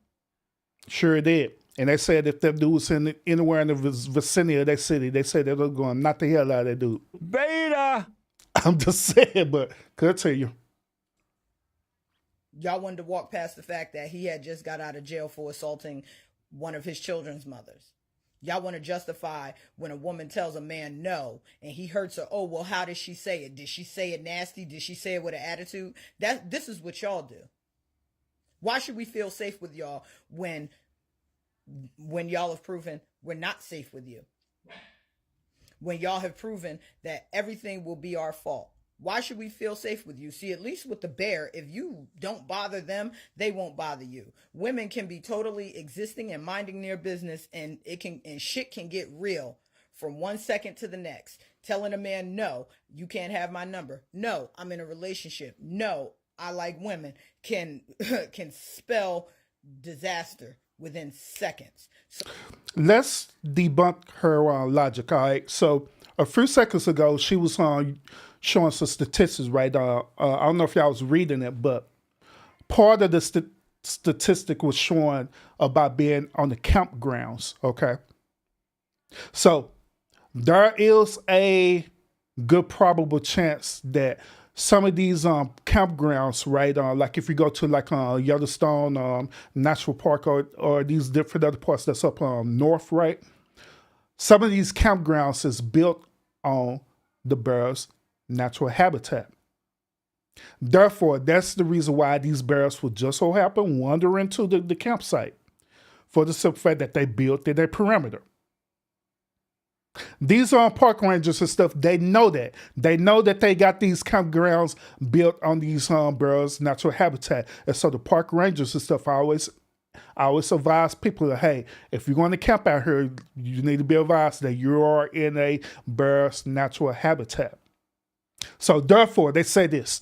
Sure did. And they said if that dude was anywhere in the vicinity of that city, they said they were going to knock the hell out of that dude. Beta! I'm just saying, but continue. Y'all wanted to walk past the fact that he had just got out of jail for assaulting one of his children's mothers. Y'all want to justify when a woman tells a man no and he hurts her. Oh, well, how did she say it? Did she say it nasty? Did she say it with an attitude? This is what y'all do. Why should we feel safe with y'all when y'all have proven we're not safe with you? When y'all have proven that everything will be our fault? Why should we feel safe with you? See, at least with the bear, if you don't bother them, they won't bother you. Women can be totally existing and minding their business, and shit can get real from 1 second to the next. Telling a man, no, you can't have my number. No, I'm in a relationship. No, I like women can spell disaster within seconds. So Let's debunk her logic, all right? So a few seconds ago, she was showing some statistics, right? I don't know if y'all was reading it, but part of the statistic was showing about being on the campgrounds, okay? So there is a good probable chance that some of these campgrounds, right, like if you go to like Yellowstone National Park or these different other parts that's up north, right, some of these campgrounds is built on the bear's natural habitat. Therefore, that's the reason why these bears will just so happen wander into the campsite, for the simple fact that they built in their perimeter. These park rangers and stuff, they know that. They know that they got these campgrounds built on these bears' natural habitat. And so the park rangers and stuff, I always advise people that, hey, if you're going to camp out here, you need to be advised that you are in a bear's natural habitat. So therefore, they say this.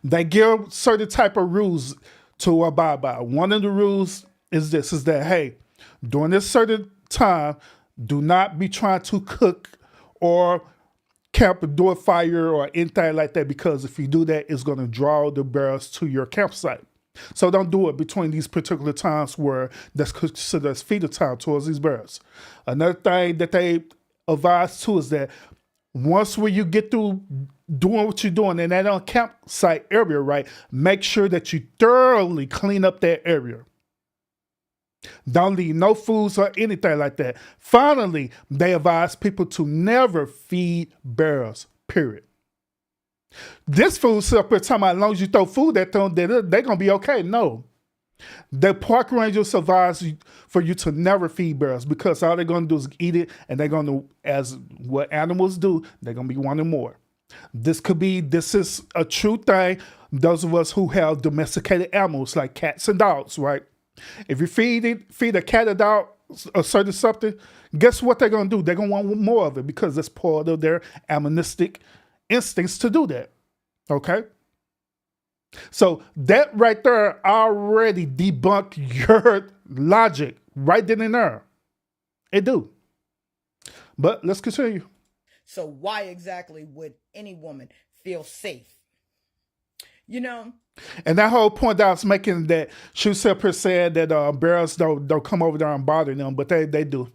They give certain type of rules to abide by. One of the rules is this, is that, hey, during this certain time, do not be trying to cook or camp, do a fire or anything like that, because if you do that, it's going to draw the bears to your campsite. So don't do it between these particular times where that's considered as feeder time towards these bears. Another thing that they advise too is that once when you get through doing what you're doing in that campsite area, right, make sure that you thoroughly clean up that area. Don't leave no foods or anything like that. Finally, they advise people to never feed bears, period. This food up here talking about as long as you throw food at them, they're going to be okay. No. The park rangers advise for you to never feed bears, because all they're going to do is eat it, and they're going to, as what animals do, they're going to be wanting more. This is a true thing. Those of us who have domesticated animals like cats and dogs, right? If you feed a cat or dog a certain something, guess what they're going to do? They're going to want more of it, because that's part of their animalistic instincts to do that. Okay? So that right there already debunked your logic right then and there. It do. But let's continue. So why exactly would any woman feel safe? You know? And that whole point that I was making, that she was up here saying that bears don't come over there and bother them, but they do.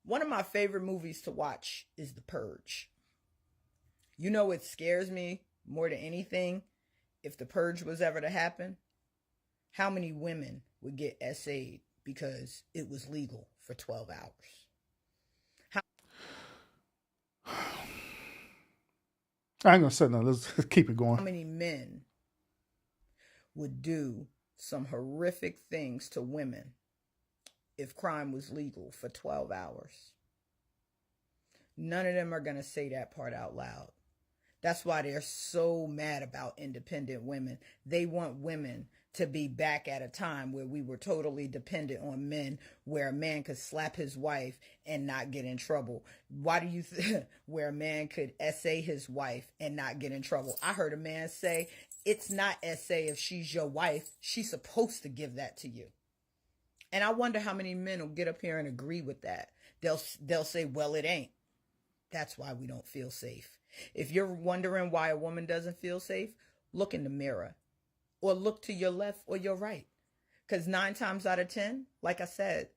One of my favorite movies to watch is The Purge. You know what scares me more than anything? If The Purge was ever to happen, how many women would get SA'd because it was legal for 12 hours? I ain't gonna say no. Let's keep it going. How many men would do some horrific things to women if crime was legal for 12 hours? None of them are going to say that part out loud. That's why they're so mad about independent women. They want women to be back at a time where we were totally dependent on men, where a man could slap his wife and not get in trouble. Why do you where a man could SA his wife and not get in trouble? I heard a man say, it's not SA if she's your wife. She's supposed to give that to you. And I wonder how many men will get up here and agree with that. They'll say, well, it ain't. That's why we don't feel safe. If you're wondering why a woman doesn't feel safe, look in the mirror. Or look to your left or your right. Because 9 times out of 10, like I said,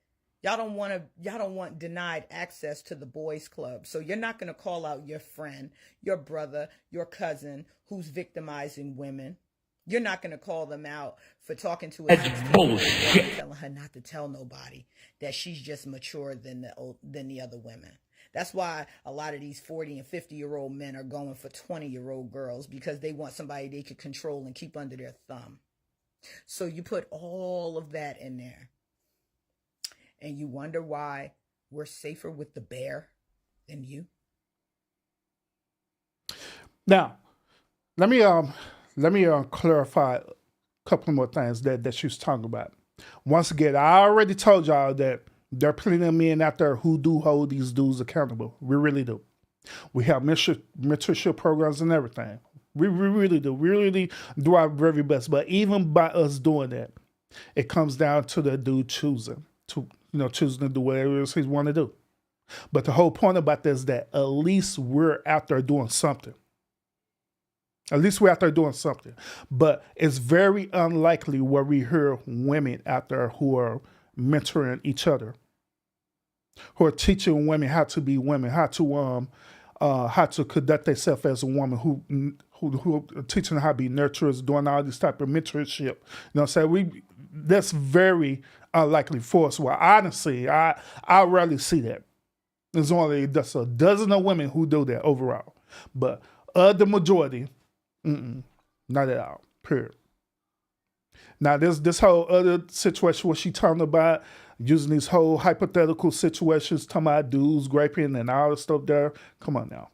y'all don't want denied access to the boys club. So you're not going to call out your friend, your brother, your cousin who's victimizing women. You're not going to call them out for talking to a 16-year-old, telling her not to tell nobody that she's just mature than the other women. That's why a lot of these 40 and 50-year-old men are going for 20-year-old girls, because they want somebody they could control and keep under their thumb. So you put all of that in there, and you wonder why we're safer with the bear than you. Now, let me clarify a couple more things that she was talking about. Once again, I already told y'all that there are plenty of men out there who do hold these dudes accountable. We really do. We have mentorship programs and everything. We really do. We really do our very best. But even by us doing that, it comes down to the dude choosing to do whatever it is he want to do. But the whole point about this is that at least we're out there doing something. At least we're out there doing something. But it's very unlikely where we hear women out there who are mentoring each other, who are teaching women how to be women, how to conduct themselves as a woman, who are teaching them how to be nurturers, doing all this type of mentorship. You know what I'm saying? That's very unlikely for us. Well, honestly, I rarely see that. There's only just a dozen of women who do that overall. But the majority, not at all, period. Now, this whole other situation where she talking about using these whole hypothetical situations, talking about dudes raping and all this stuff there. Come on now.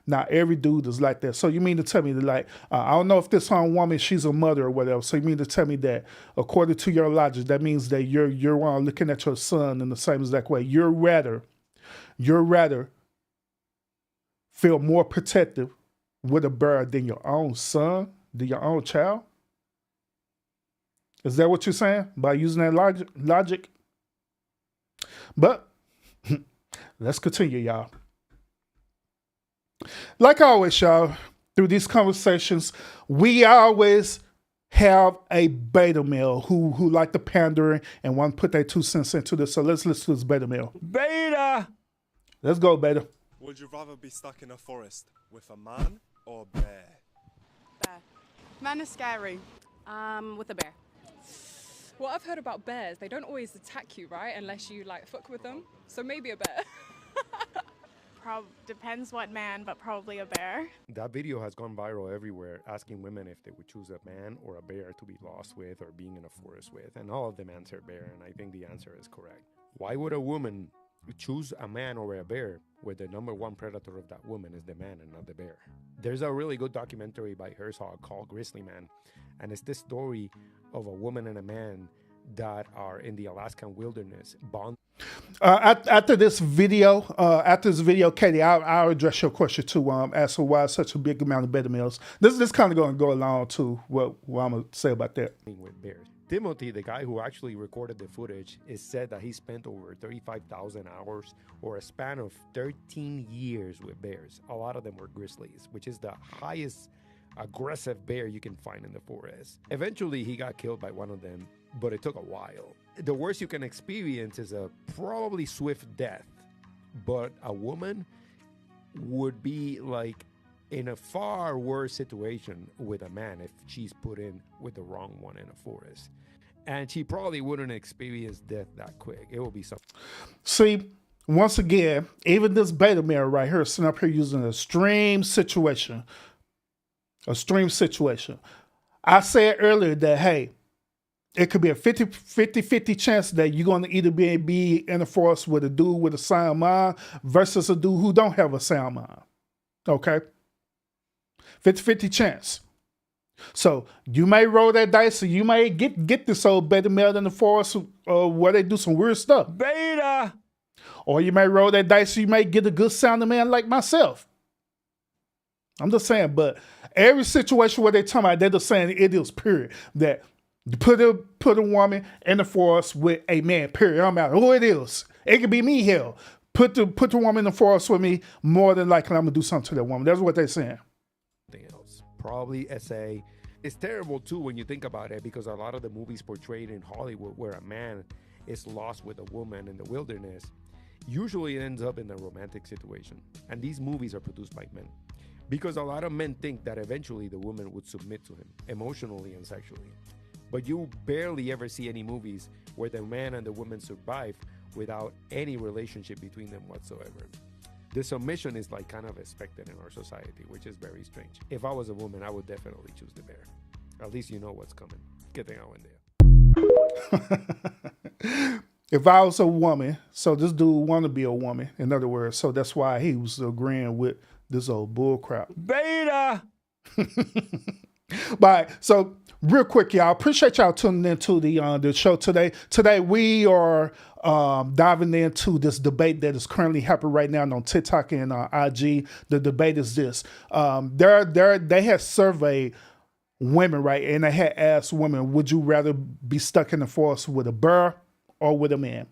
Now, every dude is like that. So you mean to tell me that, like, I don't know if this woman, she's a mother or whatever. So you mean to tell me that, according to your logic, that means that you're looking at your son in the same exact way. You're rather feel more protective with a bear than your own son, than your own child? Is that what you're saying by using that logic? But let's continue, y'all. Like always, y'all, through these conversations, we always have a beta male who like to pander and want to put their 2 cents into this. So let's listen to this beta male. Beta! Let's go, beta. Would you rather be stuck in a forest with a man or a bear? Bear. Man is scary. With a bear. Well, I've heard about bears. They don't always attack you, right? Unless you like fuck with them. So maybe a bear. Depends what man, but probably a bear. That video has gone viral everywhere, asking women if they would choose a man or a bear to be lost with or being in a forest with, and all of them answered bear, and I think the answer is correct. Why would a woman choose a man or a bear where the number one predator of that woman is the man and not the bear? There's a really good documentary by Herzog called Grizzly Man, and it's this story of a woman and a man that are in the Alaskan wilderness bond. After this video, Katie, I'll address your question too. As to why such a big amount of beta males. This kind of going to go along to what I'm gonna say about that. With bears. Timothy, the guy who actually recorded the footage, is said that he spent over 35,000 hours or a span of 13 years with bears. A lot of them were grizzlies, which is the highest aggressive bear you can find in the forest. Eventually, he got killed by one of them, but it took a while. The worst you can experience is a probably swift death, but a woman would be like in a far worse situation with a man if she's put in with the wrong one in a forest. And she probably wouldn't experience death that quick. It will be something. See, once again, even this beta male right here sitting up here using an extreme situation. Extreme situation. I said earlier that, hey, it could be a 50-50 chance that you're going to either be in the forest with a dude with a sound mind versus a dude who don't have a sound mind. Okay? 50-50 chance. So you may roll that dice, or you may get this old beta male in the forest where they do some weird stuff. Beta! Or you may roll that dice, you may get a good sounding man like myself. I'm just saying, but every situation where they're talking about, they're just saying it is, period. That you put a woman in the forest with a man, period. I'm out. Who it is. It could be me, hell. Put the woman in the forest with me, more than likely I'm going to do something to that woman. That's what they're saying. Else. Probably SA. It's terrible too when you think about it, because a lot of the movies portrayed in Hollywood where a man is lost with a woman in the wilderness usually ends up in a romantic situation. And these movies are produced by men, because a lot of men think that eventually the woman would submit to him emotionally and sexually. But you barely ever see any movies where the man and the woman survive without any relationship between them whatsoever. The submission is like kind of expected in our society, which is very strange. If I was a woman, I would definitely choose the bear. At least you know what's coming. Que tenga buen día. If I was a woman, so this dude want to be a woman, in other words, so that's why he was agreeing with this old bull crap. Beta! But so real quick, y'all. Appreciate y'all tuning into the show today. Today we are diving into this debate that is currently happening right now on TikTok and IG. The debate is this: they had surveyed women, right, and they had asked women, "Would you rather be stuck in the forest with a bear or with a man?"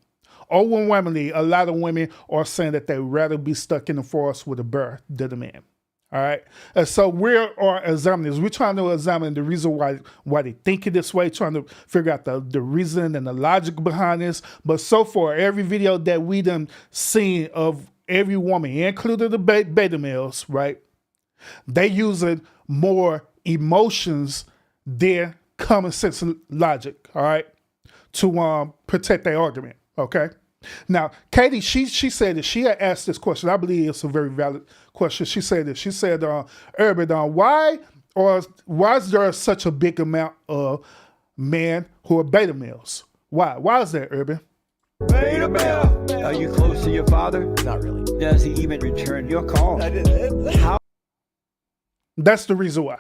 Overwhelmingly, a lot of women are saying that they'd rather be stuck in the forest with a bear than a man. All right. And so we are examining this. We're trying to examine the reason why they think it this way, trying to figure out the reason and the logic behind this. But so far, every video that we done seen of every woman, including the beta males, right, they using more emotions than common sense and logic, all right, to protect their argument, okay? Now, Katie, she said that she had asked this question. I believe it's a very valid question. She said that. She said, Urban, why is there such a big amount of men who are beta males? Why? Why is that, Urban? Beta male. Are you close to your father? Not really. Does he even return your calls? How? That's the reason why.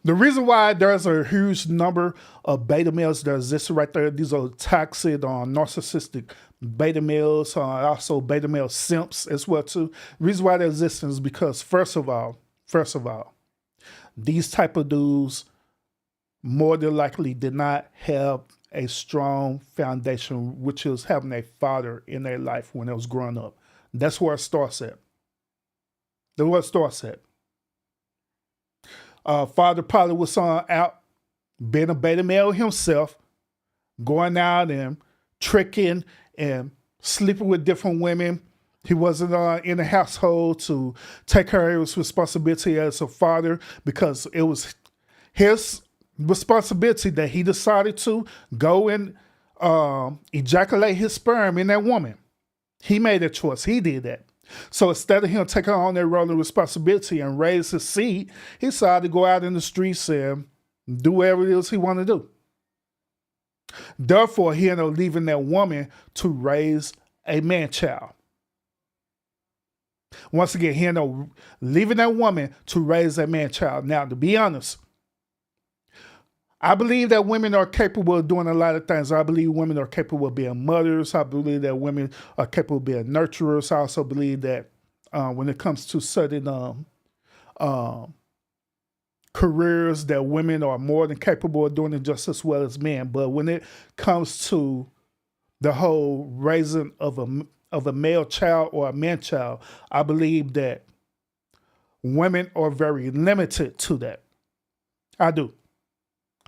The reason why there's a huge number of beta males that exist right there, these are toxic, narcissistic beta males, also beta male simps as well too. The reason why they exist is because first of all, these type of dudes more than likely did not have a strong foundation, which is having a father in their life when they was growing up. That's where it starts at. That's where it starts at. Father probably was out being a beta male himself, going out and tricking and sleeping with different women. He wasn't in the household to take care of his responsibility as a father because it was his responsibility that he decided to go and ejaculate his sperm in that woman. He made that choice. He did that. So instead of him taking on that role of responsibility and raise his seed, he decided to go out in the streets and do whatever it is he wanted to do. Therefore, he ended up leaving that woman to raise a man-child. Once again, he ended up leaving that woman to raise a man-child. Now, to be honest, I believe that women are capable of doing a lot of things. I believe women are capable of being mothers. I believe that women are capable of being nurturers. I also believe that when it comes to certain careers, that women are more than capable of doing it just as well as men. But when it comes to the whole raising of a male child or a man child, I believe that women are very limited to that. I do.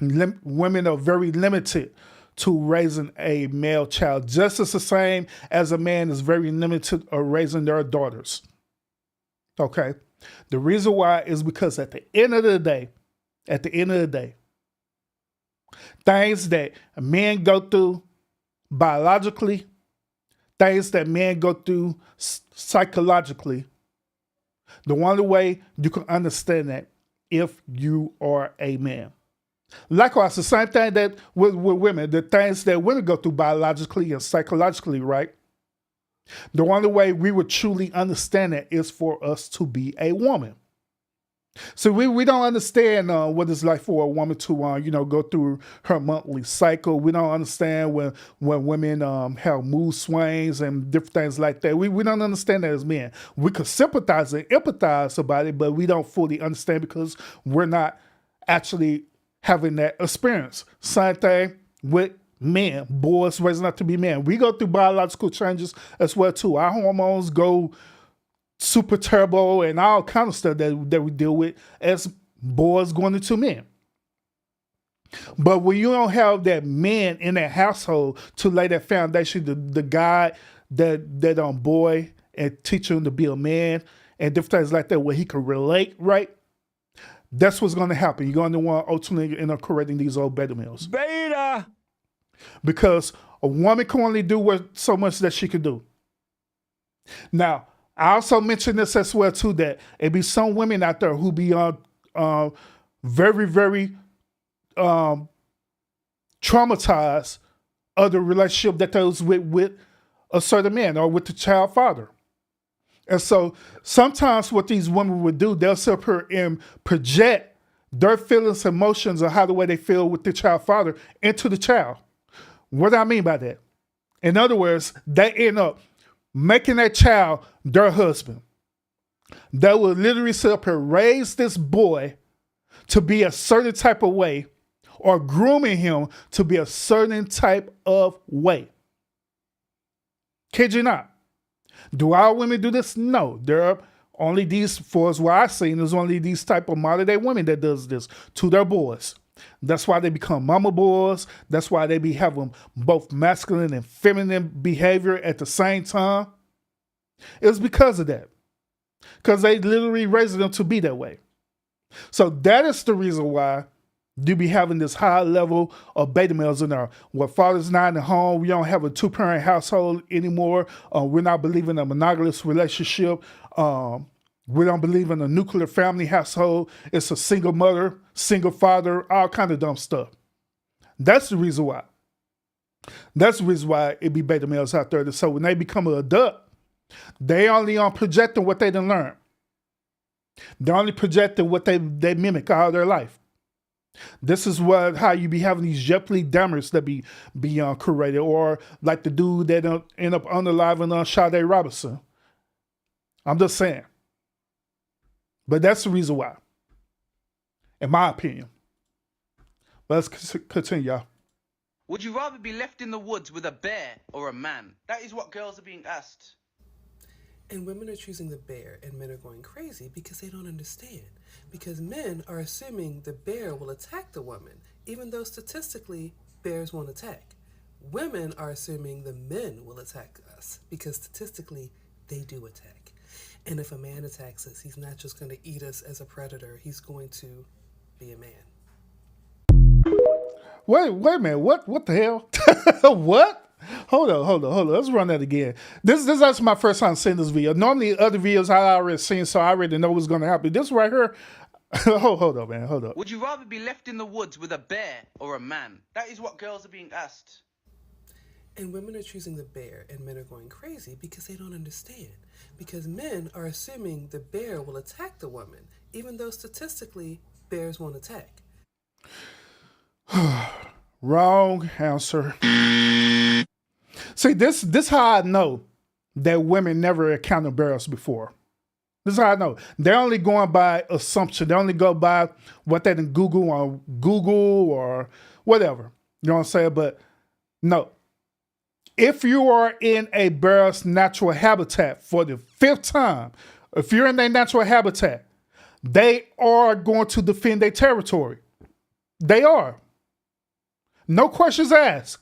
Women are very limited to raising a male child, just as the same as a man is very limited of raising their daughters. Okay? The reason why is because at the end of the day, things that men go through biologically, things that men go through psychologically, the only way you can understand that if you are a man. Likewise, the same thing that with women, the things that women go through biologically and psychologically, right? The only way we would truly understand that is for us to be a woman. So we don't understand what it's like for a woman to go through her monthly cycle. We don't understand when women have mood swings and different things like that. We don't understand that as men. We could sympathize and empathize about it, but we don't fully understand because we're not actually having that experience. Same thing with men, boys raising up to be men. We go through biological changes as well too. Our hormones go super turbo and all kind of stuff that we deal with as boys going into men. But when you don't have that man in that household to lay that foundation, the guy that on boy and teach him to be a man and different things like that where he can relate, right? That's what's going to happen. You're going to want to ultimately end up correcting these old beta males. Beta! Because a woman can only do so much that she can do. Now, I also mentioned this as well too, that it be some women out there who be very, very traumatized of the relationship that they was with a certain man or with the child father. And so sometimes what these women would do, they'll sit up here and project their feelings, emotions, or how the way they feel with the child father into the child. What do I mean by that? In other words, they end up making that child their husband. They will literally sit up and raise this boy to be a certain type of way, or grooming him to be a certain type of way. Kid you not. Do all women do this? No. There are only these, for as what I've seen, there's only these type of modern day women that does this to their boys. That's why they become mama boys. That's why they be having both masculine and feminine behavior at the same time. It's because of that. Because they literally raised them to be that way. So that is the reason why you be having this high level of beta males in there. Where father's not in the home, we don't have a 2-parent household anymore. We're not believing in a monogamous relationship. We don't believe in a nuclear family household. It's a single mother, single father, all kind of dumb stuff. That's the reason why. That's the reason why it be beta males out there. So when they become an adult, they only projecting what they done learned. They're only projecting what they mimic all their life. This is how you be having these Jeopardy dammers that be created, or like the dude that end up unaliving Sade Robinson. I'm just saying. But that's the reason why, in my opinion. Let's continue, y'all. Would you rather be left in the woods with a bear or a man? That is what girls are being asked. And women are choosing the bear, and men are going crazy because they don't understand. Because men are assuming the bear will attack the woman, even though statistically bears won't attack. Women are assuming the men will attack us because statistically they do attack. And if a man attacks us, he's not just going to eat us as a predator, he's going to be a man. Wait a minute. What the hell? What? Hold on. Let's run that again. This is actually my first time seeing this video. Normally, other videos I already seen, so I already know what's going to happen. This right here, hold on, man. Hold up. Would you rather be left in the woods with a bear or a man? That is what girls are being asked. And women are choosing the bear, and men are going crazy because they don't understand. Because men are assuming the bear will attack the woman, even though statistically bears won't attack. Wrong answer. See, this how I know that women never encountered bears before. This is how I know. They're only going by assumption. They only go by what they didn't Google on Google or whatever. You know what I'm saying? But no. If you are in a bear's natural habitat for the 5th time, if you're in their natural habitat, they are going to defend their territory. They are. No questions asked.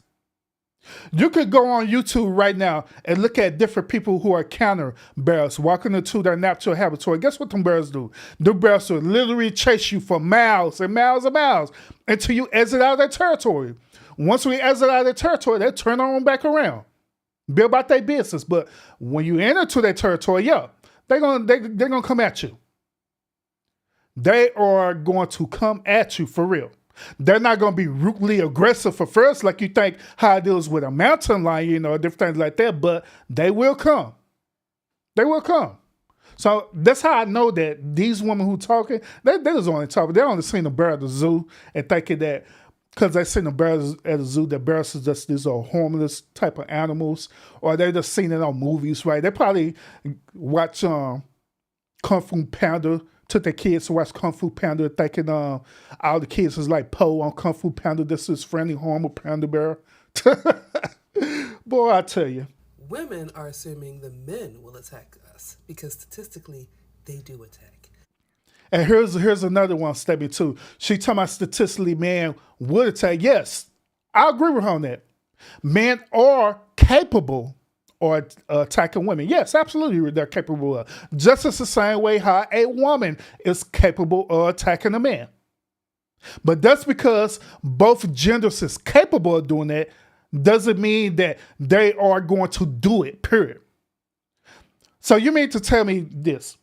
You could go on YouTube right now and look at different people who are counter bears walking into their natural habitat. Guess what them bears do? The bears will literally chase you for miles and miles and miles until you exit out of their territory. Once we exit out of their territory, they turn on back around. Be about their business. But when you enter to their territory, yeah, they're gonna come at you. They are going to come at you for real. They're not going to be ruthlessly aggressive for first, like you think how it deals with a mountain lion, different things like that, but they will come. They will come. So that's how I know that these women who talking, they just only talking. They only seen a bear at the zoo and thinking that because they seen the bears at the zoo, that bears is just these are harmless type of animals, or they just seen it on movies, right? They probably watch Kung Fu Panda. Took their kids to watch Kung Fu Panda, thinking all the kids was like Po on Kung Fu Panda. This is friendly, harmless panda bear. Boy, I tell you. Women are assuming the men will attack us because statistically they do attack. And here's another one statement too. She talking about statistically men would attack. Yes, I agree with her on that. Men are capable or attacking women. Yes, absolutely, they're capable of. Just as the same way how a woman is capable of attacking a man. But that's because both genders is capable of doing that doesn't mean that they are going to do it, period. So you mean to tell me this?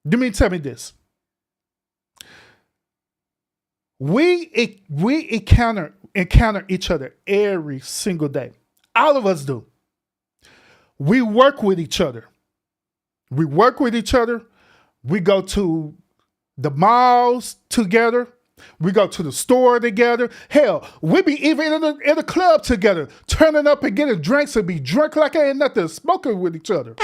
You mean to tell me this? We encounter each other every single day. All of us do. We work with each other. We go to the malls, together. We go to the store together. Hell, we be even in the club together, turning up and getting drinks and be drunk like ain't nothing, smoking with each other.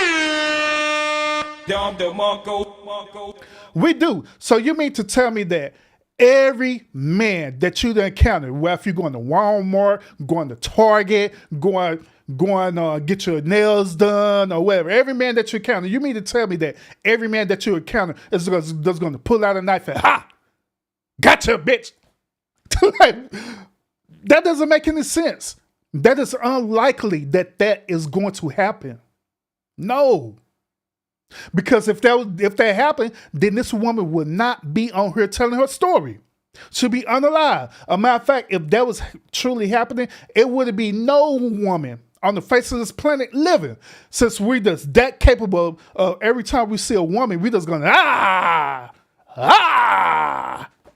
We do. So you mean to tell me that every man that you encounter, well, if you're going to Walmart, going to Target, going get your nails done or whatever, every man that you encounter, you mean to tell me that every man that you encounter is going to pull out a knife and gotcha, bitch. Like, that doesn't make any sense. That is unlikely that is going to happen. No. Because if that happened, then this woman would not be on here telling her story. She'd be unalive. A matter of fact, if that was truly happening, it would be no woman on the face of this planet living. Since we're just that capable of every time we see a woman, we just going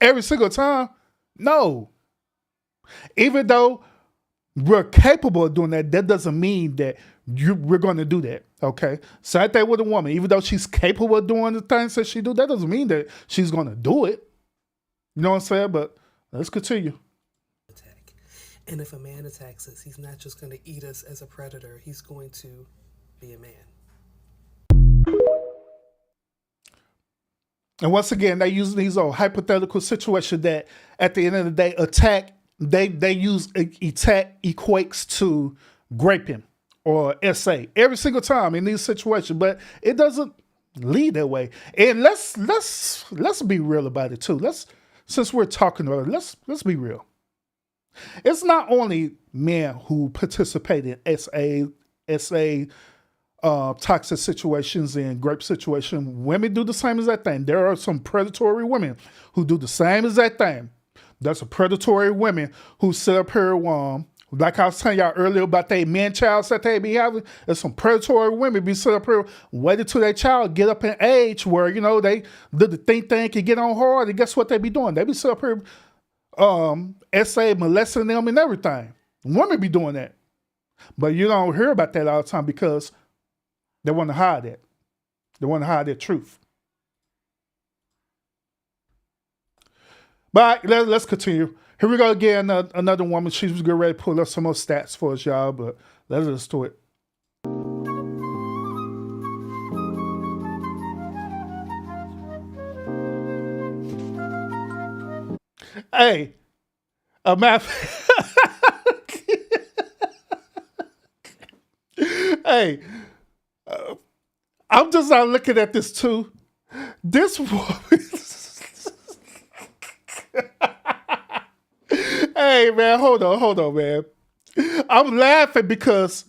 every single time. No. Even though we're capable of doing that, that doesn't mean that we're going to do that. Okay. Same thing with a woman. Even though she's capable of doing the things that she do, that doesn't mean that she's going to do it. You know what I'm saying? But let's continue. And if a man attacks us, he's not just going to eat us as a predator. He's going to be a man. And once again, they use these hypothetical situations that at the end of the day, they use attack equates to raping or SA every single time in these situations, but it doesn't lead that way. And let's be real about it too. Since we're talking about it, let's be real. It's not only men who participate in SA toxic situations and rape situations. Women do the same exact thing. There are some predatory women who do the same exact thing. There's a predatory women who sit up here, like I was telling y'all earlier about they man-child that they be having. There's some predatory women be sit up here waiting till their child get up in age where, they do the thing can get on hard, and guess what they be doing? They be sit up here SA molesting them and everything. Women be doing that. But you don't hear about that all the time because they want to hide it. They want to hide their truth. But let's continue. Here we go again. Another woman. She was getting ready to pull up some more stats for us, y'all. But let's just do it. Hey, a math. Hey. I'm just not looking at this too. This woman. Hey man, hold on, man. I'm laughing because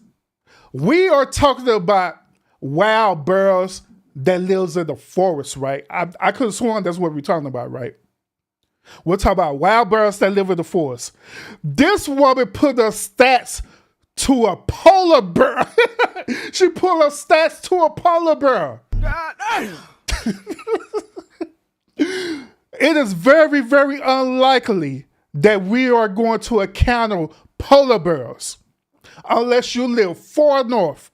we are talking about wild birds that lives in the forest, right? I could have sworn that's what we're talking about, right? We're talking about wild birds that live in the forest. This woman put her stats to a polar bear. She pulled her stats to a polar bear. God damn. It is very, very unlikely that we are going to encounter polar bears unless you live far north.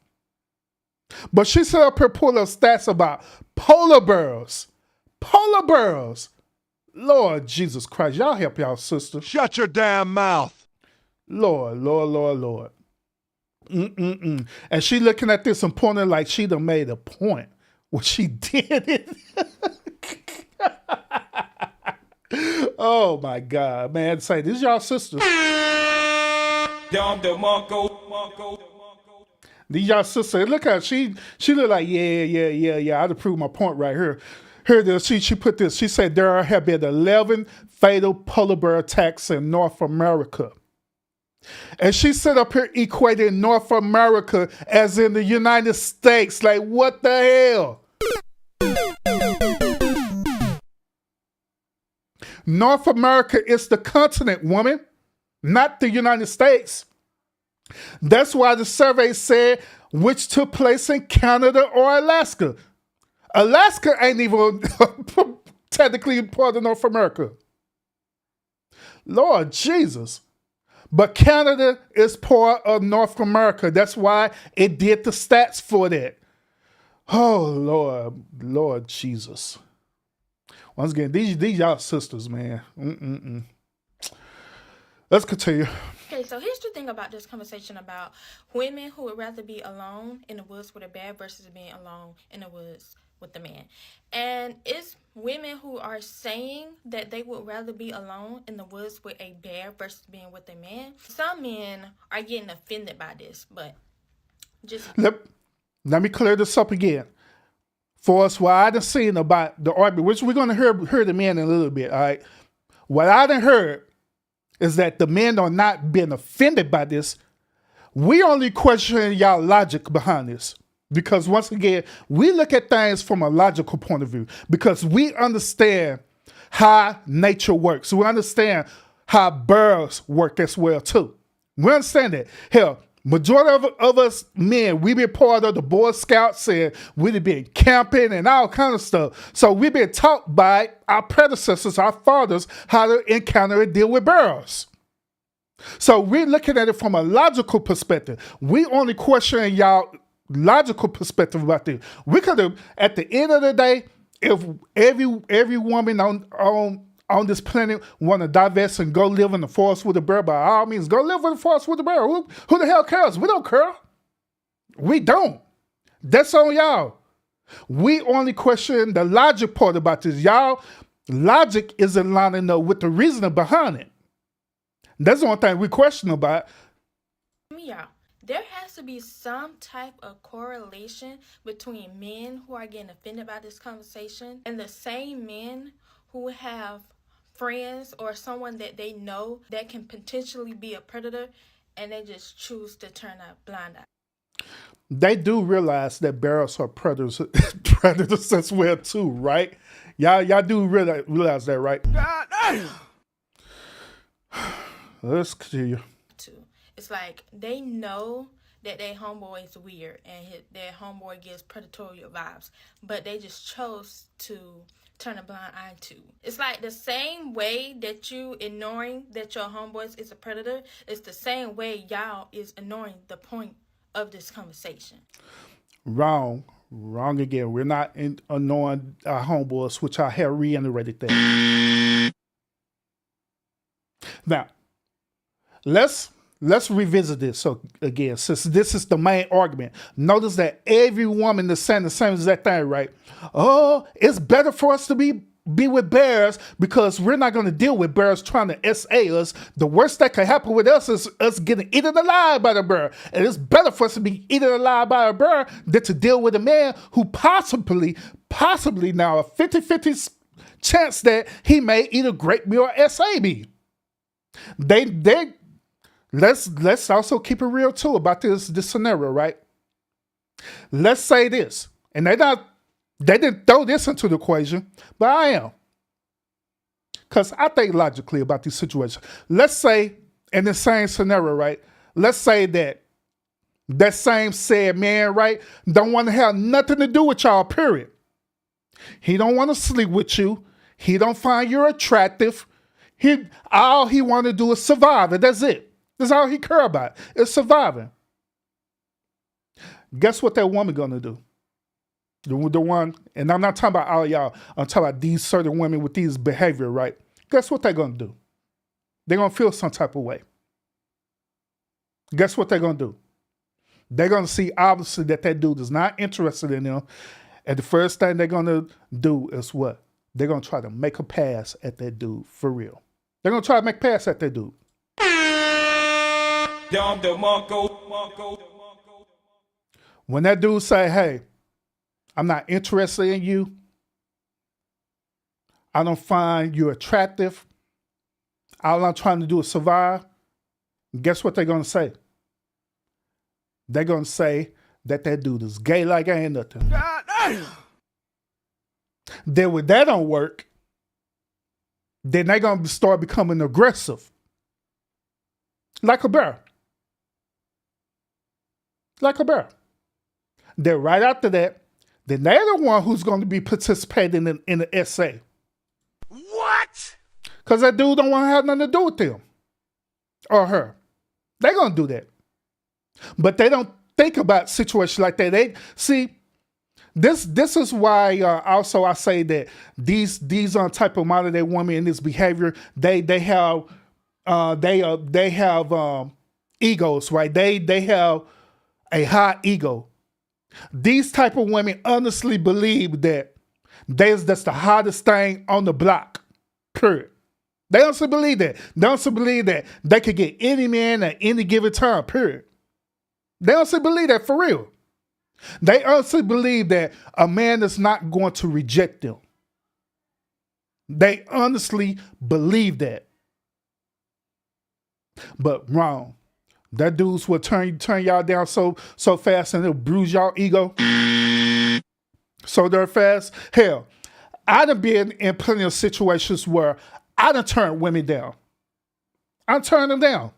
But she set up her pull her stats about polar bears. Polar bears. Lord Jesus Christ. Y'all help y'all sister. Shut your damn mouth. Lord. And she looking at this and pointing like she done made a point. Well, she did it. Oh my God, man. Say, this is y'all sisters. These y'all sisters. Look at her. She look like, yeah. I'd prove my point right here. Here it is. She put this. She said there have been 11 fatal polar bear attacks in North America. And she set up here equating North America as in the United States. Like, what the hell? North America is the continent, woman, not the United States. That's why the survey said which took place in Canada or Alaska. Alaska ain't even technically part of North America. Lord Jesus. But Canada is part of North America. That's why it did the stats for that. Oh, Lord Jesus. Once again, these y'all sisters, man. Let's continue. Okay, so here's the thing about this conversation about women who would rather be alone in the woods with a bear versus being alone in the woods with the man. And it's women who are saying that they would rather be alone in the woods with a bear versus being with a man. Some men are getting offended by this, but just... Let me clear this up again. For us, what I done seen about the argument, which we're going to hear the men in a little bit, all right? What I done heard is that the men are not being offended by this. We only question y'all logic behind this. Because once again, we look at things from a logical point of view. Because we understand how nature works. We understand how birds work as well too. We understand that. Hell, majority of us men, we been part of the Boy Scouts and we've been camping and all kind of stuff. So we've been taught by our predecessors, our fathers, how to encounter and deal with bears. So we're looking at it from a logical perspective. We only question y'all logical perspective about this. We could have, at the end of the day, if every woman on this planet want to divest and go live in the forest with a bear, by all means, go live in the forest with a bear. Who the hell cares? We don't care. We don't. That's on y'all. We only question the logic part about this. Y'all logic isn't lining up with the reasoning behind it. That's the only thing we question about. Yeah. There has to be some type of correlation between men who are getting offended by this conversation and the same men who have friends or someone that they know that can potentially be a predator, and they just choose to turn a blind eye. They do realize that bears are predators as well too, right? Y'all do realize that, right? God damn. Let's continue. It's like they know that their homeboy is weird and their homeboy gives predatory vibes, but they just chose to turn a blind eye to. It's like the same way that you ignoring that your homeboy is a predator, it's the same way y'all is ignoring the point of this conversation. Wrong again. We're not ignoring our homeboys, which I have reiterated that. Now, Let's revisit this. So again, since this is the main argument, notice that every woman is saying the same exact thing, right? Oh, it's better for us to be with bears because we're not going to deal with bears trying to SA us. The worst that could happen with us is us getting eaten alive by the bear. And it's better for us to be eaten alive by a bear than to deal with a man who possibly now a 50-50 chance that he may eat a great meal or SA me. Let's also keep it real too about this scenario, right? Let's say this, and they didn't throw this into the equation, but I am, because I think logically about these situations. Let's say in the same scenario, right? Let's say that same said man, right, don't want to have nothing to do with y'all. Period. He don't want to sleep with you. He don't find you attractive. All he want to do is survive, and that's it. That's all he care about, is surviving. Guess what that woman gonna do? The one, and I'm not talking about all y'all, I'm talking about these certain women with these behavior, right? Guess what they're gonna do? They're gonna feel some type of way. Guess what they're gonna do? They're gonna see obviously that dude is not interested in them, and the first thing they're gonna do is what? They're gonna try to make a pass at that dude, for real. They're gonna try to make a pass at that dude. When that dude say, hey, I'm not interested in you, I don't find you attractive, all I'm trying to do is survive, guess what they're going to say? They're going to say that dude is gay like I ain't nothing. God damn. Then when that don't work, then they're going to start becoming aggressive. Like a bear. Like a bear. Then right after that, then they're the one who's going to be participating in the essay. What? Because that dude don't want to have nothing to do with them. Or her. They're going to do that. But they don't think about situations like that. This is why also I say that these type of modern day women in this behavior, they have egos, right? They have a high ego. These type of women honestly believe that that's the hottest thing on the block. Period. They honestly believe that. They honestly believe that they could get any man at any given time. Period. They honestly believe that for real. They honestly believe that a man is not going to reject them. They honestly believe that. But wrong. That dudes will turn y'all down so fast and it'll bruise y'all ego. So they're fast. Hell, I done been in plenty of situations where I done turned women down. I turned them down.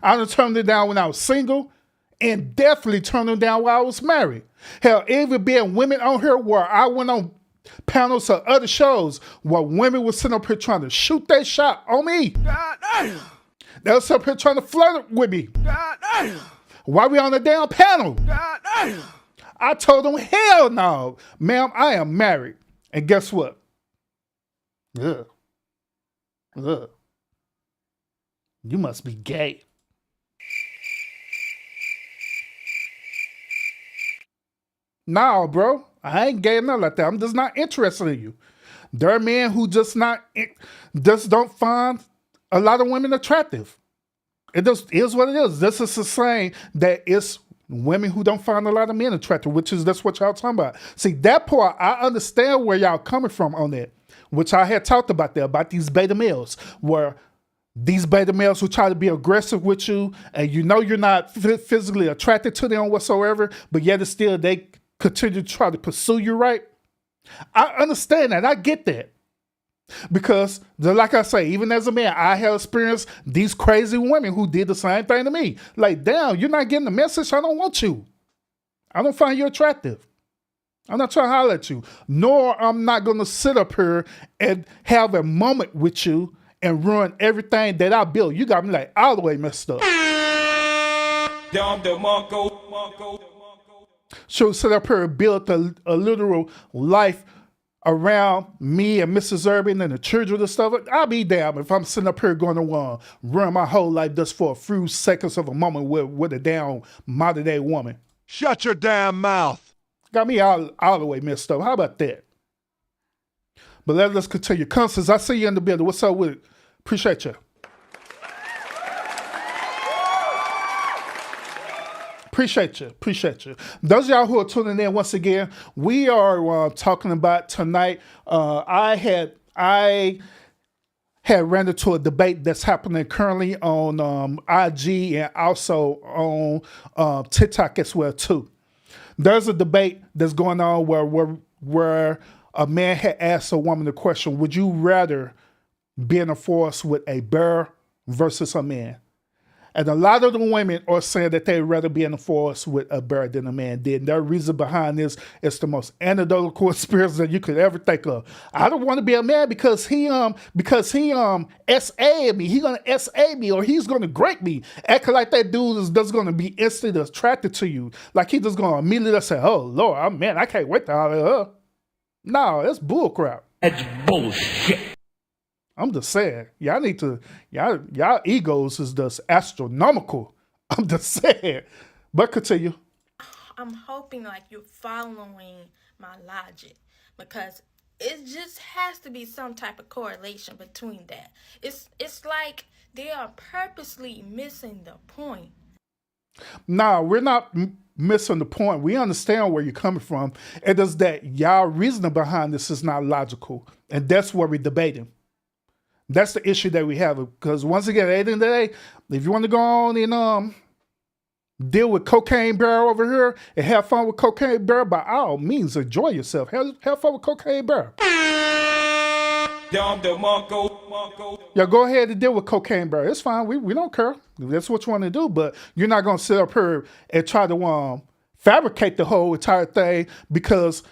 I done turned them down when I was single and definitely turned them down while I was married. Hell, even being women on here where I went on panels of other shows where women were sitting up here trying to shoot their shot on me. God damn. They was up here trying to flirt with me. God damn. Why we on the damn panel? God damn. I told them, hell no. Ma'am, I am married. And guess what? Ugh. You must be gay. Nah, bro. I ain't gay enough like that. I'm just not interested in you. There are men who just don't find a lot of women attractive. It just is what it is. This is the saying that it's women who don't find a lot of men attractive, that's what y'all talking about. See, that part, I understand where y'all coming from on that, which I had talked about there, about these beta males, where these beta males who try to be aggressive with you, and you know you're not physically attracted to them whatsoever, but yet it's still they continue to try to pursue you, right? I understand that. I get that. Because, like I say, even as a man, I have experienced these crazy women who did the same thing to me. Like, damn, you're not getting the message. I don't want you. I don't find you attractive. I'm not trying to holler at you. Nor I'm not going to sit up here and have a moment with you and ruin everything that I built. You got me like all the way messed up. She'll sit up here and build a literal life around me and Mrs. Urban and the children and stuff. I'll be damned if I'm sitting up here going to run my whole life just for a few seconds of a moment with a damn modern day woman. Shut your damn mouth. Got me all the way messed up. How about that? But let's continue. Constance, I see you in the building. What's up with it? Appreciate you. Appreciate you. Those of y'all who are tuning in once again, we are talking about tonight. I had ran into a debate that's happening currently on IG and also on TikTok as well too. There's a debate that's going on where a man had asked a woman the question: would you rather be in a forest with a bear versus a man? And a lot of the women are saying that they'd rather be in the forest with a bear than a man did. And their reason behind this is the most anecdotal experience that you could ever think of. I don't want to be a man because he SA'd me. He's gonna SA me or he's gonna break me. Acting like that dude is just gonna be instantly attracted to you. Like he just gonna immediately say, "Oh Lord, I can't wait to holler at her." No, that's bullcrap. That's bullshit. I'm just saying, y'all egos is just astronomical. I'm just saying. But continue. I'm hoping like you're following my logic, because it just has to be some type of correlation between that. It's like they are purposely missing the point. No, we're not missing the point. We understand where you're coming from. It is that y'all reasoning behind this is not logical. And that's what we're debating. That's the issue that we have, because once again, at the end of the day, if you want to go on and deal with Cocaine Bear over here and have fun with Cocaine Bear, by all means, enjoy yourself. Have fun with Cocaine Bear. Yeah, go ahead and deal with Cocaine Bear. It's fine. We don't care. That's what you want to do, but you're not going to sit up here and try to fabricate the whole entire thing because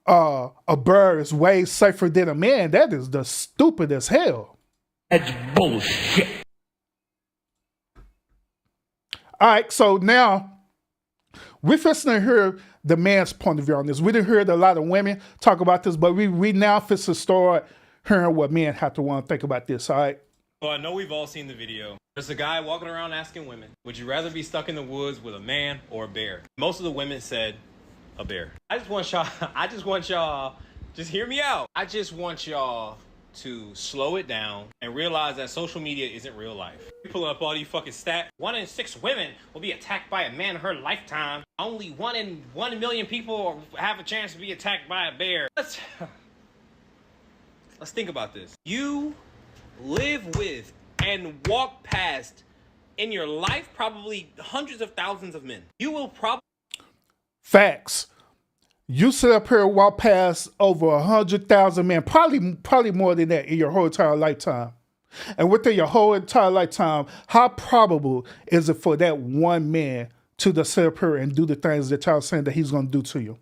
a bird is way safer than a man. That is the stupid as hell. That's bullshit. All right, so now We're fixing to hear the man's point of view on this. We didn't hear a lot of women talk about this, but we now fixing to start hearing what men have to want to think about this, all right? Well, I know we've all seen the video. There's a guy walking around asking women, would you rather be stuck in the woods with a man or a bear? Most of the women said a bear. I just want y'all, just hear me out. I just want y'all to slow it down and realize that social media isn't real life. You pull up all these fucking stats. 1 in 6 women will be attacked by a man in her lifetime. Only 1 in 1 million people have a chance to be attacked by a bear. Let's think about this. You live with and walk past in your life probably hundreds of thousands of men. You will probably... Facts. You sit up here and walk past over 100,000 men, probably more than that in your whole entire lifetime. And within your whole entire lifetime, how probable is it for that one man to just sit up here and do the things that y'all saying that he's going to do to you?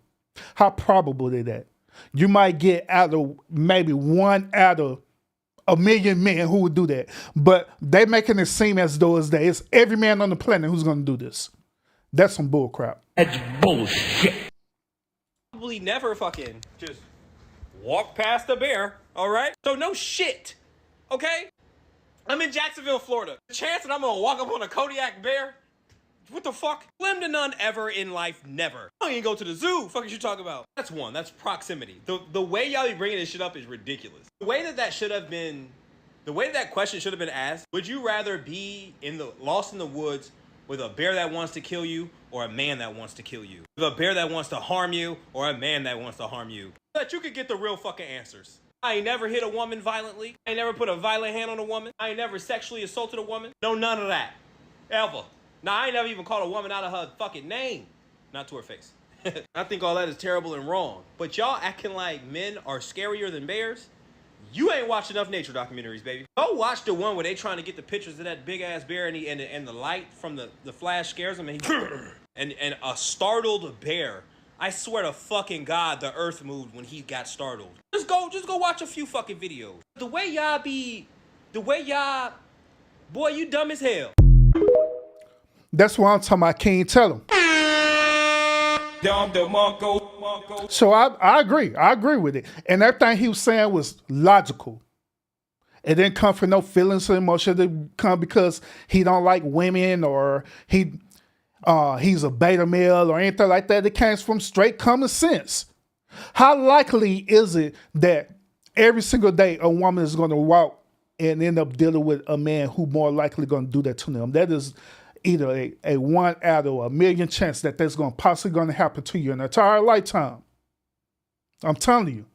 How probable is that? You might get out of maybe 1 out of a million men who would do that. But they making it seem as though it's every man on the planet who's going to do this. That's some bull crap. That's bullshit. probably never fucking just walk past a bear, all right? So no shit, okay? I'm in Jacksonville, Florida. The chance that I'm gonna walk up on a Kodiak bear, what the fuck? Slim to none ever in life, never. I don't even go to the zoo, fuck is you talking about? That's one, that's proximity. The way y'all be bringing this shit up is ridiculous. The way that should have been, the way that question should have been asked, would you rather be lost in the woods with a bear that wants to kill you or a man that wants to kill you? With a bear that wants to harm you or a man that wants to harm you? So that you could get the real fucking answers. I ain't never hit a woman violently. I ain't never put a violent hand on a woman. I ain't never sexually assaulted a woman. No, none of that. Ever. Nah, I ain't never even called a woman out of her fucking name. Not to her face. I think all that is terrible and wrong. But y'all acting like men are scarier than bears? You ain't watched enough nature documentaries, baby. Go watch the one where they trying to get the pictures of that big ass bear and the light from the flash scares him and and a startled bear. I swear to fucking God, the earth moved when he got startled. Just go watch a few fucking videos. The way y'all, boy, you dumb as hell. That's why I'm talking about King Tell him. So I agree. I agree with it. And everything he was saying was logical. It didn't come from no feelings or emotion. It didn't come because he don't like women or he's a beta male or anything like that. It came from straight common sense. How likely is it that every single day a woman is going to walk and end up dealing with a man who more likely going to do that to them? That is either a 1 out of a million chance that that's going to possibly going to happen to you in an entire lifetime. I'm telling you.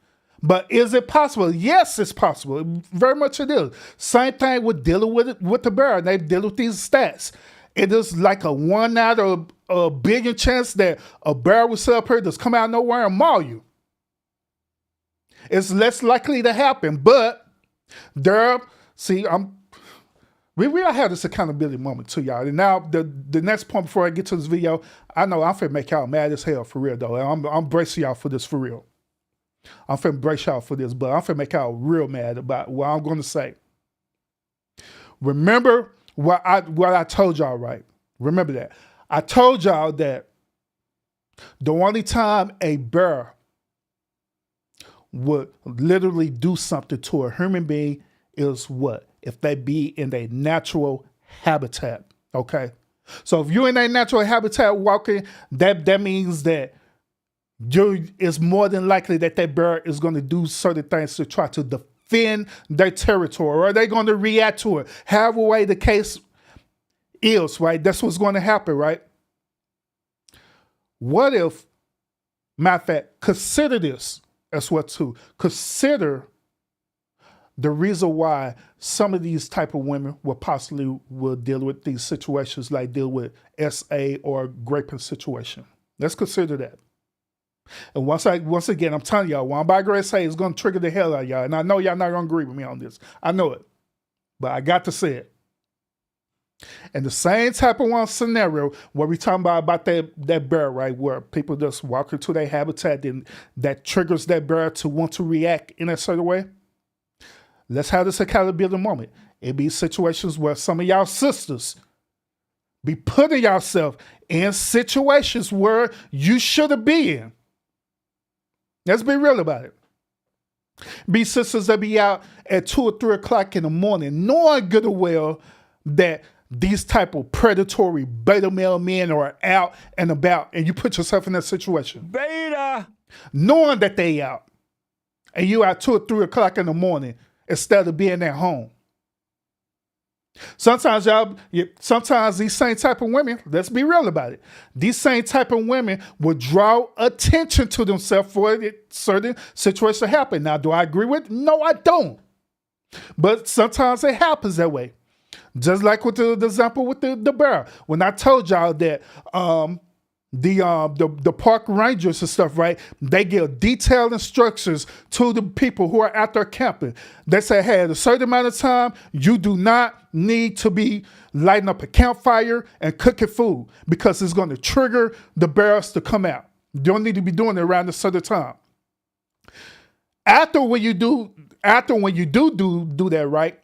But is it possible? Yes, it's possible. Very much it is. Same thing with dealing with the bear. They deal with these stats. It is like a 1 out of a billion chance that a bear will sit up here just come out of nowhere and maul you. It's less likely to happen, but we all have this accountability moment too, y'all. And now the next point before I get to this video, I know I'm finna make y'all mad as hell for real though. I'm bracing y'all for this for real. I'm finna brace y'all for this, but I'm finna make y'all real mad about what I'm gonna say. Remember what I told y'all, right? Remember that. I told y'all that the only time a bear would literally do something to a human being is what? If they be in their natural habitat, okay? So if you're in a natural habitat walking, that means that it's more than likely that bear is going to do certain things to try to defend their territory, or they're going to react to it. However way the case is, right? That's what's going to happen, right? What if, matter of fact, consider this as what too. Consider the reason why some of these type of women will deal with these situations, like deal with SA or raping situation. Let's consider that. And once again, I'm telling y'all, what I'm about to say is going to trigger the hell out of y'all. And I know y'all not going to agree with me on this. I know it. But I got to say it. And the same type of one scenario where we talking about that bear, right, where people just walk into their habitat and that triggers that bear to want to react in a certain way. Let's have this accountability moment. It be situations where some of y'all sisters be putting yourself in situations where you should have been. Let's be real about it. Be sisters that be out at 2 or 3 o'clock in the morning, knowing good and well that these type of predatory beta male men are out and about, and you put yourself in that situation. Beta! Knowing that they out, and you out 2 or 3 o'clock in the morning instead of being at home. Sometimes these same type of women, let's be real about it, these same type of women will draw attention to themselves for certain situations to happen. Now, do I agree with it? No, I don't. But sometimes it happens that way. Just like with the example with the bear. When I told y'all that the park rangers and stuff, right? They give detailed instructions to the people who are out there camping. They say, hey, at a certain amount of time, you do not need to be lighting up a campfire and cooking food because it's going to trigger the bears to come out. You don't need to be doing it around a certain time. After when you do that, right?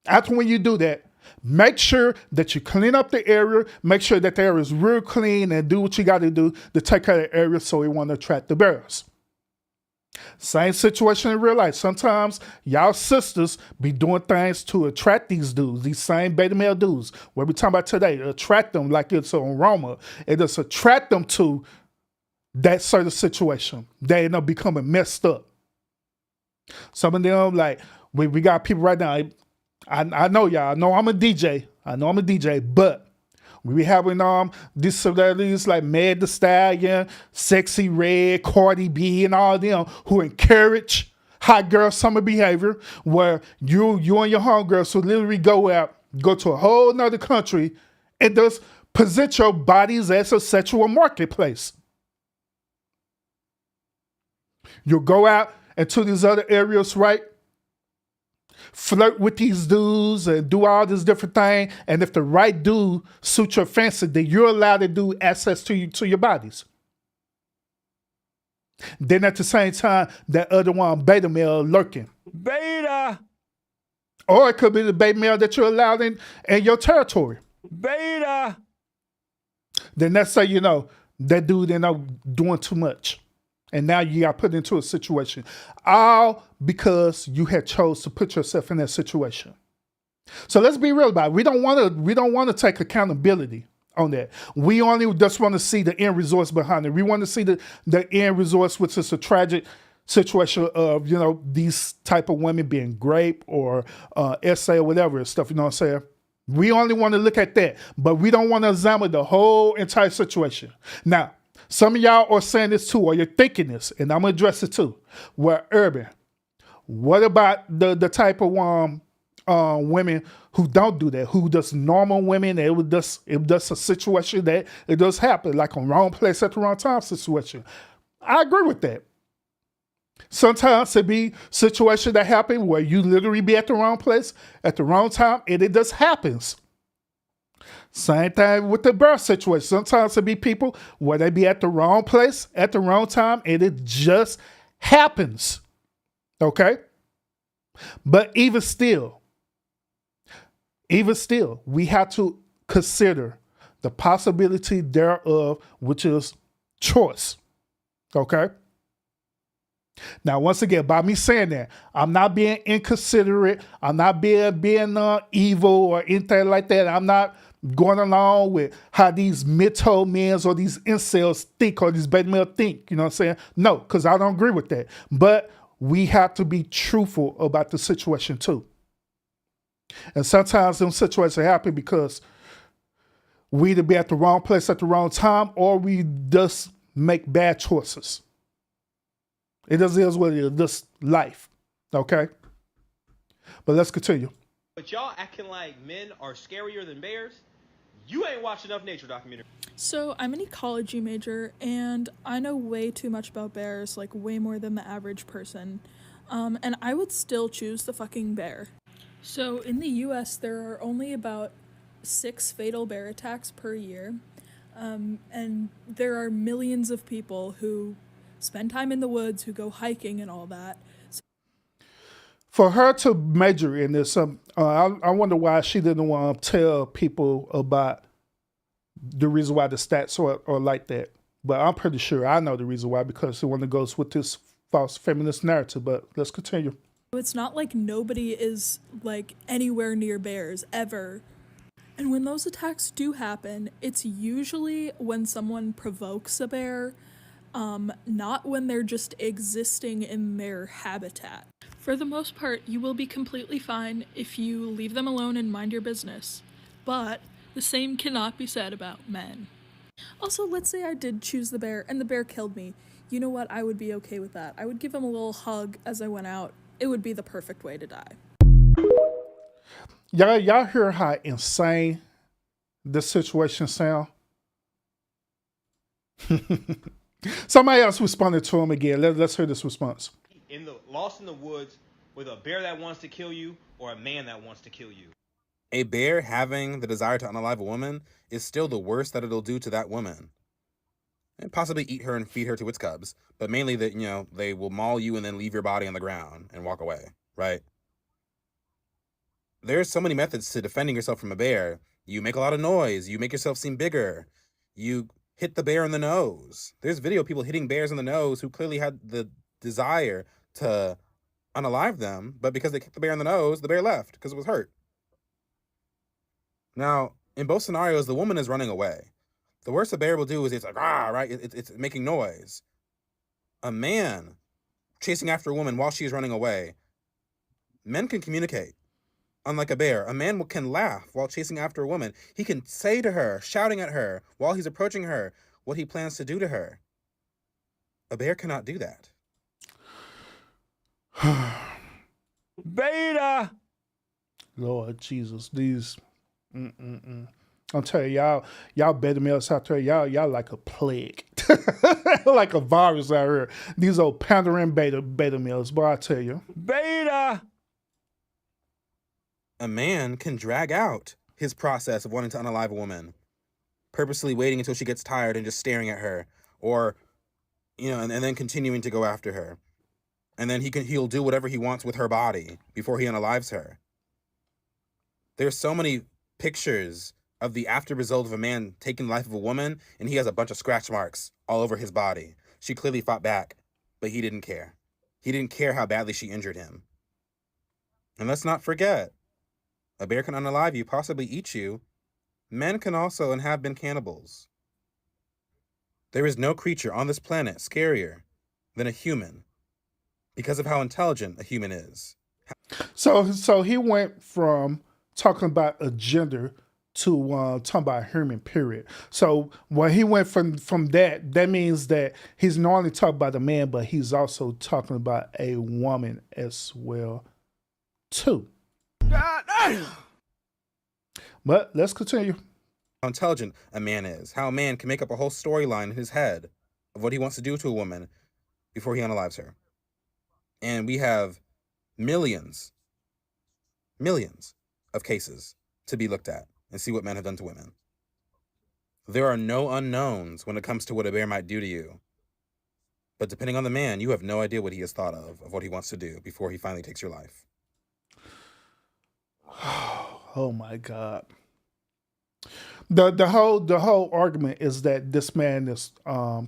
After when you do that, make sure that you clean up the area. Make sure that the area is real clean and do what you got to do to take care of the area so you want to attract the bears. Same situation in real life. Sometimes y'all sisters be doing things to attract these dudes, these same beta male dudes. What we talking about today, attract them like it's an aroma. It just attract them to that certain situation. They end up becoming messed up. Some of them, like, we got people right now. I know y'all. I know I'm a DJ. But we be having these celebrities like Meg Thee Stallion, Sexy Red, Cardi B, and all them who encourage hot girl summer behavior, where you and your homegirls will literally go to a whole nother country and just present your bodies as a sexual marketplace. You'll go out into these other areas, right? Flirt with these dudes and do all this different thing. And if the right dude suits your fancy, then you're allowed to do access to your bodies. Then at the same time, that other one, beta male, lurking. Beta! Or it could be the beta male that you're allowed in your territory. Beta! Then let's say, that dude ended up doing too much. And now you got put into a situation. All because you had chose to put yourself in that situation. So let's be real about it. We don't want to take accountability on that. We only just want to see the end results behind it. We want to see the end results, which is a tragic situation of, these type of women being raped or SA or whatever stuff, you know what I'm saying? We only want to look at that, but we don't want to examine the whole entire situation. Now, some of y'all are saying this too, or you're thinking this, and I'm going to address it too. Well, Urban, what about the type of women who don't do that, who just normal women, it was just a situation that it does happen, like a wrong place at the wrong time situation. I agree with that. Sometimes it be situations that happen where you literally be at the wrong place at the wrong time, and it just happens. Same thing with the birth situation. Sometimes it be people where they be at the wrong place at the wrong time, and it just happens. Okay? But even still, we have to consider the possibility thereof, which is choice. Okay? Now, once again, by me saying that, I'm not being inconsiderate. I'm not being evil or anything like that. I'm not going along with how these mid-toe men or these incels think or these beta male think. You know what I'm saying? No, because I don't agree with that. But we have to be truthful about the situation too. And sometimes them situations happen because we either be at the wrong place at the wrong time or we just make bad choices. It just is what it is, this life. Okay? But let's continue. But y'all acting like men are scarier than bears? You ain't watched enough nature documentary. So I'm an ecology major, and I know way too much about bears, like way more than the average person. And I would still choose the fucking bear. So in the US, there are only about 6 fatal bear attacks per year. And there are millions of people who spend time in the woods, who go hiking and all that. For her to major in this, I wonder why she didn't want to tell people about the reason why the stats are like that. But I'm pretty sure I know the reason why, because it one that goes with this false feminist narrative. But let's continue. It's not like nobody is like anywhere near bears ever. And when those attacks do happen, it's usually when someone provokes a bear, not when they're just existing in their habitat. For the most part, you will be completely fine if you leave them alone and mind your business. But the same cannot be said about men. Also, let's say I did choose the bear and the bear killed me. You know what? I would be okay with that. I would give him a little hug as I went out. It would be the perfect way to die. Y'all hear how insane this situation sound? Somebody else responded to him again. Let's hear this response. Lost in the woods with a bear that wants to kill you or a man that wants to kill you. A bear having the desire to unalive a woman is still the worst that it'll do to that woman. And possibly eat her and feed her to its cubs, but mainly that, they will maul you and then leave your body on the ground and walk away, right? There's so many methods to defending yourself from a bear. You make a lot of noise, you make yourself seem bigger, you hit the bear in the nose. There's video of people hitting bears in the nose who clearly had the desire to unalive them, but because they kicked the bear in the nose, the bear left because it was hurt. Now, in both scenarios, the woman is running away. The worst a bear will do is it's like, right? It's making noise. A man chasing after a woman while she's running away, men can communicate. Unlike a bear, a man can laugh while chasing after a woman. He can say to her, shouting at her, while he's approaching her, what he plans to do to her. A bear cannot do that. Beta! Lord Jesus, these... I'm telling y'all beta males out there, y'all like a plague. Like a virus out here. These old pandering beta males, but I tell you. Beta! A man can drag out his process of wanting to unalive a woman, purposely waiting until she gets tired and just staring at her, or, and then continuing to go after her. And then he'll do whatever he wants with her body before he unalives her. There's so many pictures of the after result of a man taking the life of a woman, and he has a bunch of scratch marks all over his body. She clearly fought back, but he didn't care. He didn't care how badly she injured him. And let's not forget, a bear can unalive you, possibly eat you. Men can also and have been cannibals. There is no creature on this planet scarier than a human because of how intelligent a human is. So he went from talking about a gender to talking about human, period. So when he went from that means that he's not only talking about a man, but he's also talking about a woman as well, too. But let's continue. How intelligent a man is. How a man can make up a whole storyline in his head of what he wants to do to a woman before he unalives her. And we have millions of cases to be looked at and see what men have done to women. There are no unknowns when it comes to what a bear might do to you. But depending on the man, you have no idea what he has thought of what he wants to do before he finally takes your life. Oh my God. The whole argument is that this man is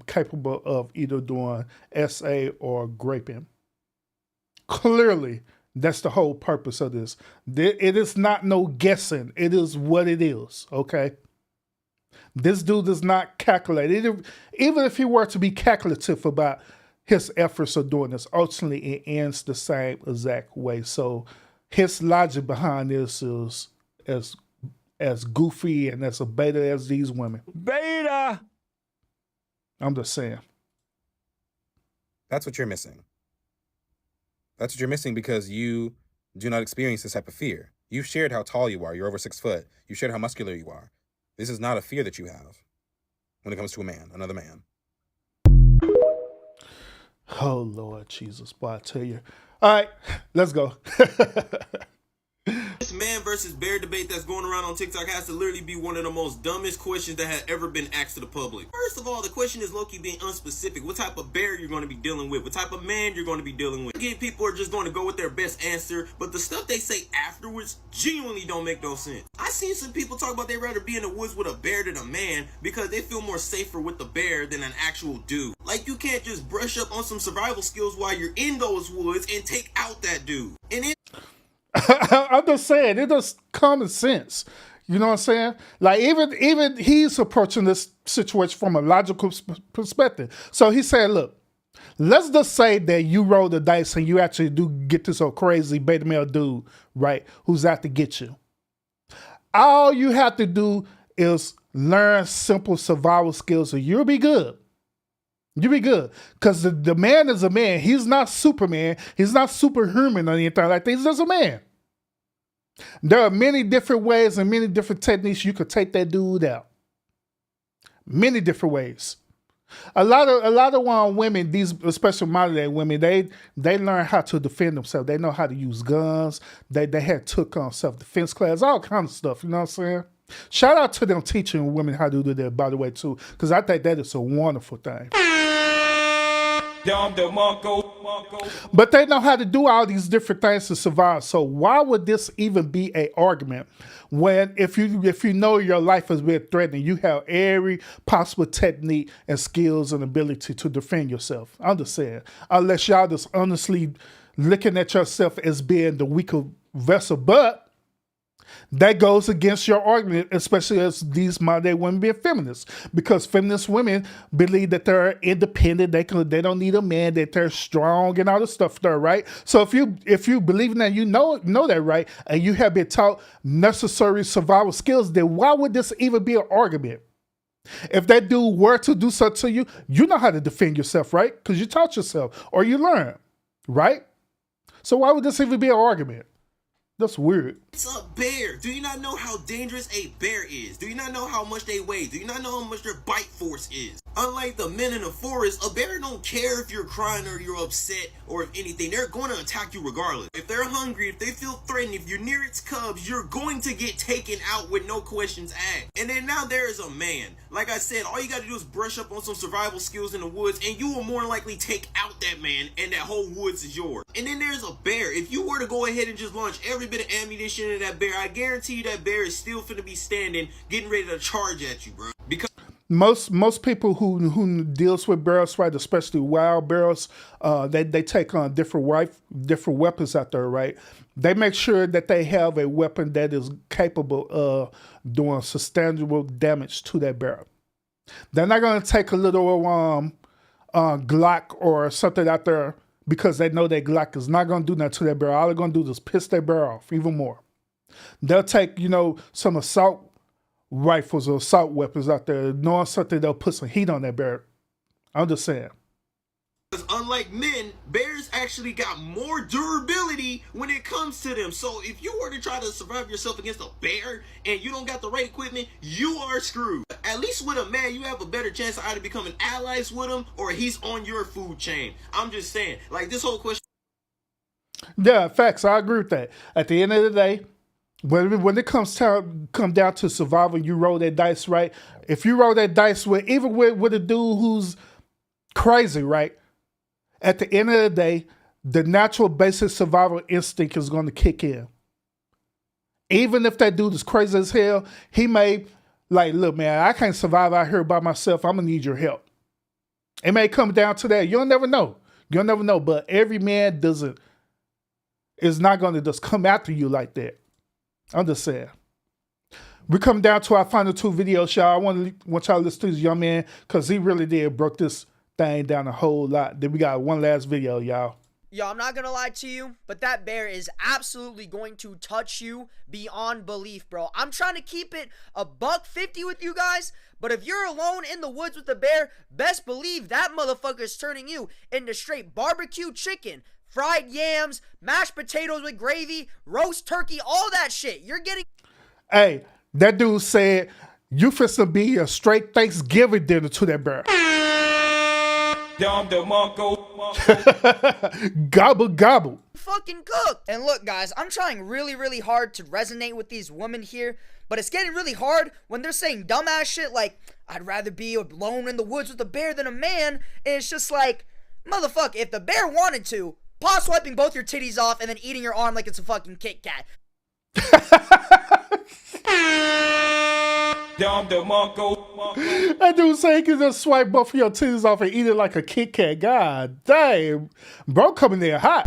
capable of either doing SA or graping. Clearly, that's the whole purpose of this. It is not no guessing. It is what it is, okay? This dude does not calculate. Even if he were to be calculative about his efforts of doing this, ultimately it ends the same exact way. So his logic behind this is as goofy and as a beta as these women. Beta! I'm just saying. That's what you're missing. That's what you're missing because you do not experience this type of fear. You've shared how tall you are. You're over 6 foot. You've shared how muscular you are. This is not a fear that you have when it comes to a man, another man. Oh, Lord Jesus, boy, I tell you. All right, let's go. This This man versus bear debate that's going around on TikTok has to literally be one of the most dumbest questions that had ever been asked to the public. First of all, the question is low-key being unspecific. What type of bear you're going to be dealing with? What type of man you're going to be dealing with? Again, people are just going to go with their best answer, but the stuff they say afterwards genuinely don't make no sense. I seen some people talk about they'd rather be in the woods with a bear than a man because they feel more safer with the bear than an actual dude. Like, you can't just brush up on some survival skills while you're in those woods and take out that dude. And it I'm just saying, it does common sense. You know what I'm saying? Like, even he's approaching this situation from a logical perspective. So he said, look, let's just say that you roll the dice and you actually do get this old crazy beta male dude, right, who's out to get you. All you have to do is learn simple survival skills and you'll be good. You'll be good. Because the man is a man. He's not Superman. He's not superhuman or anything like that. He's just a man. There are many different ways and many different techniques you could take that dude out. Many different ways. A lot of women, these especially modern day women, they learn how to defend themselves. They know how to use guns. They had took on self-defense class, all kinds of stuff. You know what I'm saying? Shout out to them teaching women how to do that, by the way, too, because I think that is a wonderful thing. But they know how to do all these different things to survive. So why would this even be an argument when if you know your life has been threatened, you have every possible technique and skills and ability to defend yourself? I'm just saying, unless y'all just honestly looking at yourself as being the weaker vessel, but that goes against your argument, especially as these modern day women being feminists, because feminist women believe that they're independent, they don't need a man, that they're strong and all this stuff there, right? So if you believe in that, you know that, right, and you have been taught necessary survival skills, then why would this even be an argument? If that dude were to do something to you, you know how to defend yourself, right? Because you taught yourself or you learn, right? So why would this even be an argument? That's weird. It's a bear. Do you not know how dangerous a bear is? Do you not know how much they weigh? Do you not know how much their bite force is? Unlike the men in the forest, a bear don't care if you're crying or you're upset or if anything. They're going to attack you regardless. If they're hungry, if they feel threatened, if you're near its cubs, you're going to get taken out with no questions asked. And then now there is a man. Like I said, all you got to do is brush up on some survival skills in the woods and you will more likely take out that man and that whole woods is yours. And then there's a bear. If you were to go ahead and just launch every bit of ammunition into that bear, I guarantee you that bear is still finna be standing, getting ready to charge at you, bro. Because most people who deals with bears, right, especially wild bears, they take on different weapons out there, right? They make sure that they have a weapon that is capable of doing sustainable damage to that bear. They're not gonna take a little Glock or something out there because they know that Glock is not gonna do nothing to that bear. All they're gonna do is piss that bear off even more. They'll take, some assault rifles or assault weapons out there, knowing something, they'll put some heat on that bear. I'm just saying. Unlike men, bears actually got more durability when it comes to them. So if you were to try to survive yourself against a bear and you don't got the right equipment, you are screwed. At least with a man, you have a better chance of either becoming allies with him or he's on your food chain. I'm just saying, like, this whole question. Yeah, facts. I agree with that. At the end of the day, when it come down to survival, you roll that dice, right? If you roll that dice with a dude who's crazy, right? At the end of the day, the natural basic survival instinct is going to kick in. Even if that dude is crazy as hell, he may look, man, I can't survive out here by myself. I'm gonna need your help. It may come down to that. You'll never know. You'll never know. But every man is not going to just come after you like that. I'm just saying. We come down to our final two videos, y'all. I want y'all to listen to this young man because he really broke this thing down a whole lot. Then we got one last video, y'all. Yo, I'm not gonna lie to you, but that bear is absolutely going to touch you beyond belief, bro. I'm trying to keep it $150 with you guys, but if you're alone in the woods with the bear, best believe that motherfucker's turning you into straight barbecue chicken, fried yams, mashed potatoes with gravy, roast turkey, all that shit. You're getting... Hey, that dude said, you finna be a straight Thanksgiving dinner to that bear. Gobble gobble. Fucking cooked. And look, guys, I'm trying really, really hard to resonate with these women here, but it's getting really hard when they're saying dumbass shit like, I'd rather be alone in the woods with a bear than a man. And it's just like, motherfucker, if the bear wanted to, paw swiping both your titties off and then eating your arm like it's a fucking Kit Kat. That dude say he can just swipe both of your titties off and eat it like a Kit Kat. God damn. Bro coming there hot.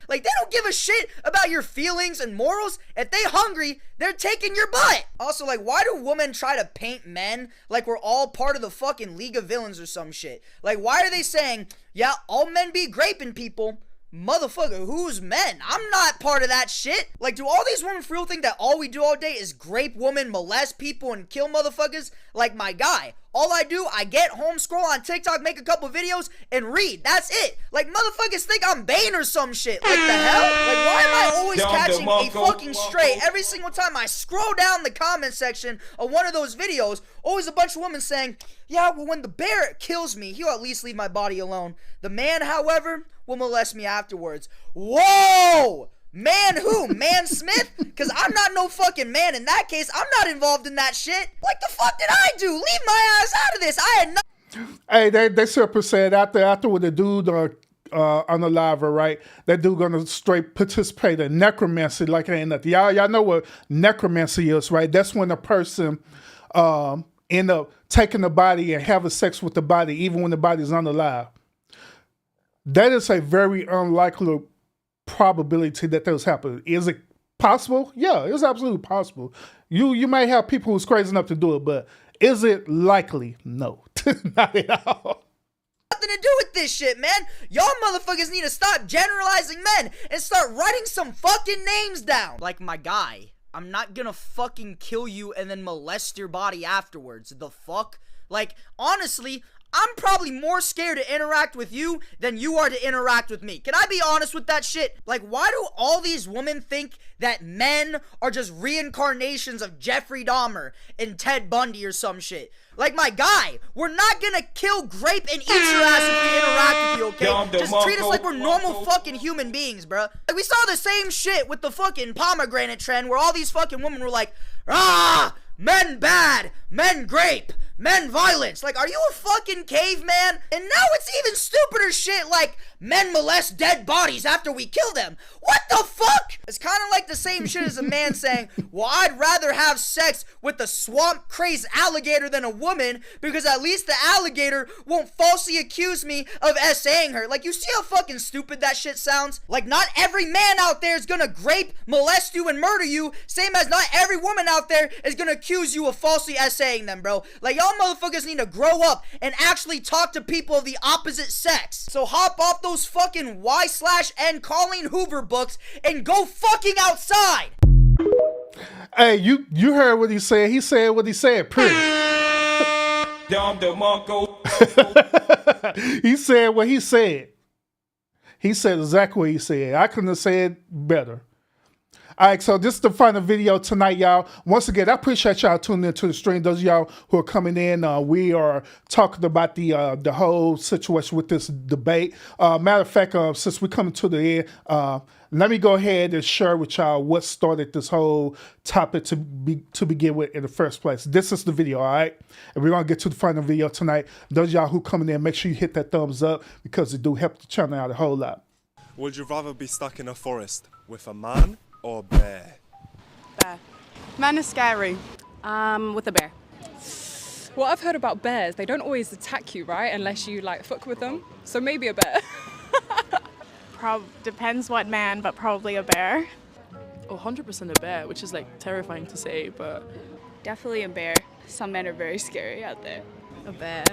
Like, they don't give a shit about your feelings and morals. If they hungry, they're taking your butt. Also, like, why do women try to paint men like we're all part of the fucking League of Villains or some shit? Like, why are they saying, yeah, all men be graping people? Motherfucker, who's men? I'm not part of that shit. Like, do all these women for real think that all we do all day is grape women, molest people, and kill motherfuckers? Like my guy. All I do, I get home, scroll on TikTok, make a couple videos, and read. That's it. Like, motherfuckers think I'm Bane or some shit. Like, the hell? Like, why am I always catching a fucking stray every single time I scroll down the comment section of one of those videos? Always a bunch of women saying, yeah, well, when the bear kills me, he'll at least leave my body alone. The man, however, will molest me afterwards. Whoa! Man who? Man Smith? Because I'm not no fucking man in that case. I'm not involved in that shit. What the fuck did I do? Leave my ass out of this. I had no... Hey, they super said after with the dude on the lava, right? That dude gonna straight participate in necromancy like it ain't nothing. Y'all know what necromancy is, right? That's when a person end up taking the body and having sex with the body even when the body's unalive. That is a very unlikely probability that was happening. Is it possible? Yeah, it's absolutely possible. You may have people who's crazy enough to do it, but is it likely? No, not at all. Nothing to do with this shit, man. Y'all motherfuckers need to stop generalizing men and start writing some fucking names down. Like my guy, I'm not gonna fucking kill you and then molest your body afterwards. The fuck? Like, honestly, I'm probably more scared to interact with you than you are to interact with me. Can I be honest with that shit? Like, why do all these women think that men are just reincarnations of Jeffrey Dahmer and Ted Bundy or some shit? Like, my guy, we're not gonna kill, grape, and eat your ass if we interact with you, okay? Just treat us like we're normal fucking human beings, bruh. Like, we saw the same shit with the fucking pomegranate trend where all these fucking women were like, ah, men bad, men grape, men violence. Like, are you a fucking caveman? And now it's even stupider shit like men molest dead bodies after we kill them. What the fuck? It's kind of like the same shit as a man saying, well, I'd rather have sex with a swamp crazed alligator than a woman because at least the alligator won't falsely accuse me of essaying her. Like, you see how fucking stupid that shit sounds? Like, not every man out there is gonna grape, molest you, and murder you, same as not every woman out there is gonna accuse you of falsely essaying them, bro. Like, y'all motherfuckers need to grow up and actually talk to people of the opposite sex. So hop off those fucking Y/N Colleen Hoover books and go fucking outside. Hey, you heard what he said. He said what he said, pretty. He said what he said. He said exactly what he said. I couldn't have said better. All right, so this is the final video tonight, y'all. Once again, I appreciate y'all tuning into the stream. Those of y'all who are coming in, we are talking about the whole situation with this debate. Matter of fact, since we're coming to the end, let me go ahead and share with y'all what started this whole topic to begin with in the first place. This is the video, all right? And we're going to get to the final video tonight. Those of y'all who coming in, make sure you hit that thumbs up because it do help the channel out a whole lot. Would you rather be stuck in a forest with a man or a bear? Bear. Man is scary. With a bear. Well, I've heard about bears. They don't always attack you, right? Unless you like fuck with them. So maybe a bear. Depends what man, but probably a bear. Oh, 100% a bear, which is like terrifying to say, but Definitely a bear. Some men are very scary out there. A bear.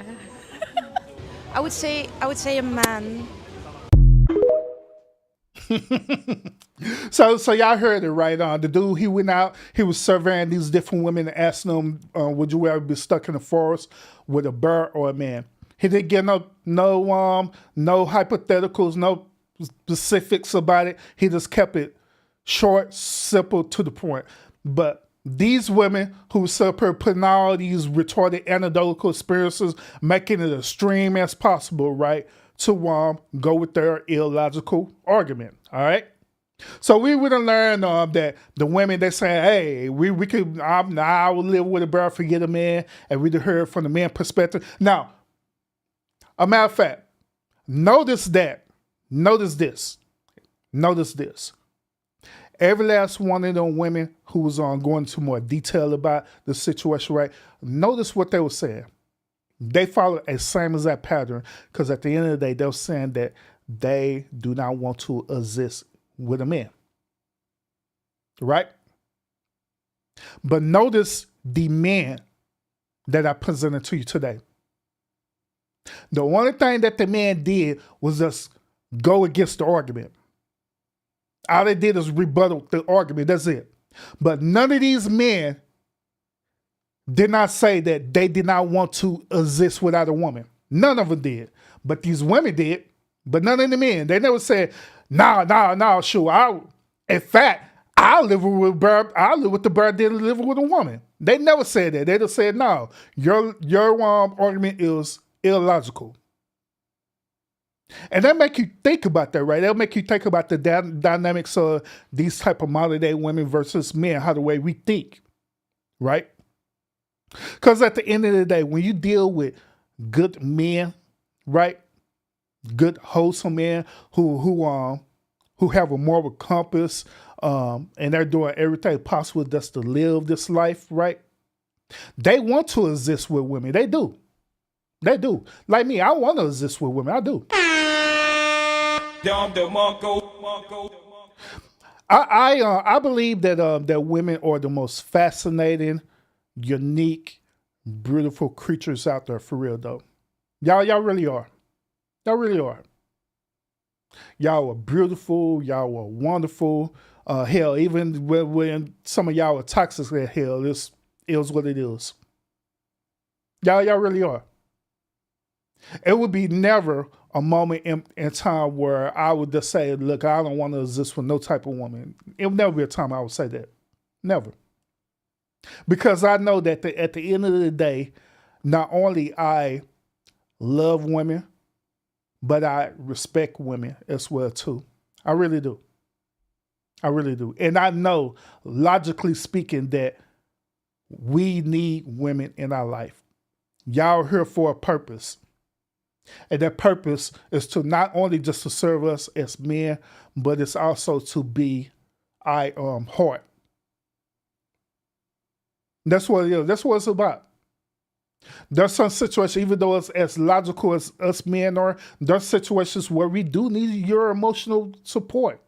I would say a man. So y'all heard it, right? The dude, he went out, he was surveying these different women and asking them, would you rather be stuck in the forest with a bear or a man? He didn't get no hypotheticals, no specifics about it. He just kept it short, simple, to the point. But these women who suffer putting all these retarded anecdotal experiences, making it extreme as possible, right, to go with their illogical argument, all right? So we would have learned that the women, they say, hey, we could, I will live with a bear, forget a man, and we'd have heard from the man perspective. Now, a matter of fact, notice this. Every last one of them women who was going into more detail about the situation, right? Notice what they were saying. They followed a same exact pattern, because at the end of the day, they were saying that they do not want to exist with a man, right? But notice the man that I presented to you today. The only thing that the man did was just go against the argument. All they did is rebuttal the argument. That's it. But none of these men did not say that they did not want to exist without a woman. None of them did. But these women did. But none of the men. They never said, no, sure. In fact, I'll live with the bird than live with a woman. They never said that. They just said, no, your argument is illogical. And that make you think about that, right? That'll make you think about the dynamics of these type of modern day women versus men, how the way we think, right? Because at the end of the day, when you deal with good men, right? Good wholesome men who have a moral compass, and they're doing everything possible just to live this life, right? They want to exist with women. They do. They do. Like me, I want to exist with women. I do. I believe that women are the most fascinating, unique, beautiful creatures out there, for real though. Y'all really are. Y'all really are. Y'all are beautiful. Y'all are wonderful. Hell, even when some of y'all are toxic, hell, it is what it is. Y'all really are. It would be never a moment in time where I would just say, look, I don't want to exist with no type of woman. It would never be a time I would say that. Never. Because I know that at the end of the day, not only I love women, but I respect women as well too. I really do. I really do. And I know, logically speaking, that we need women in our life. Y'all are here for a purpose. And that purpose is to not only just to serve us as men, but it's also to be our heart. That's what it is. That's what it's about. There's some situations, even though it's as logical as us men are, there's situations where we do need your emotional support.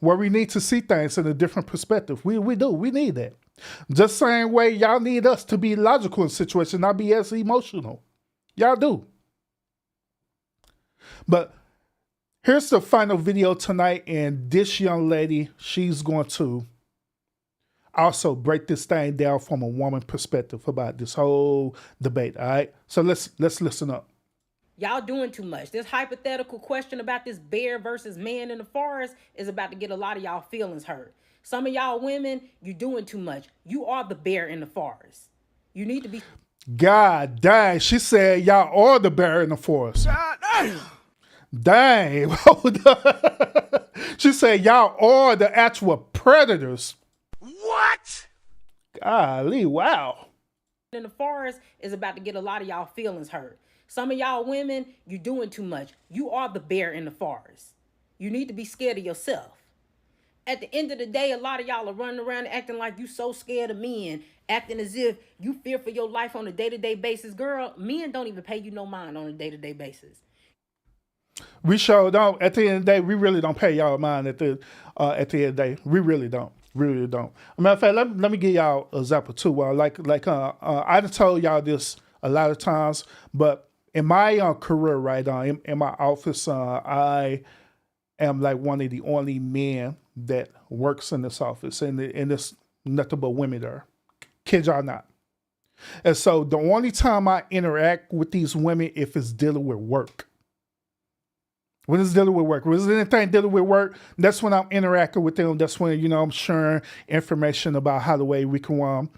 Where we need to see things in a different perspective. We do. We need that. Just same way y'all need us to be logical in situations, not be as emotional. Y'all do. But here's the final video tonight, and this young lady, she's going to also break this thing down from a woman perspective about this whole debate, all right? So let's listen up. Y'all doing too much. This hypothetical question about this bear versus man in the forest is about to get a lot of y'all feelings hurt. Some of y'all women, you doing too much. You are the bear in the forest. You need to be... God dang, she said y'all are the bear in the forest. Dang. She said y'all are the actual predators. What? Golly, wow. In the forest is about to get a lot of y'all feelings hurt. Some of y'all women, you doing too much. You are the bear in the forest. You need to be scared of yourself. At the end of the day, a lot of y'all are running around acting like you so scared of men, acting as if you fear for your life on a day-to-day basis. Girl, men don't even pay you no mind on a day-to-day basis. We sure don't. At the end of the day, we really don't pay y'all mind at the end of the day. We really don't. Really don't. As a matter of fact, let me give y'all an example too. I done told y'all this a lot of times, but in my career, right, in my office, I am like one of the only men that works in this office, and there's nothing but women there. Kid y'all not. And so the only time I interact with these women if it's dealing with work. When it's dealing with work, when it's anything dealing with work, that's when I'm interacting with them. That's when, I'm sharing information about how the way we can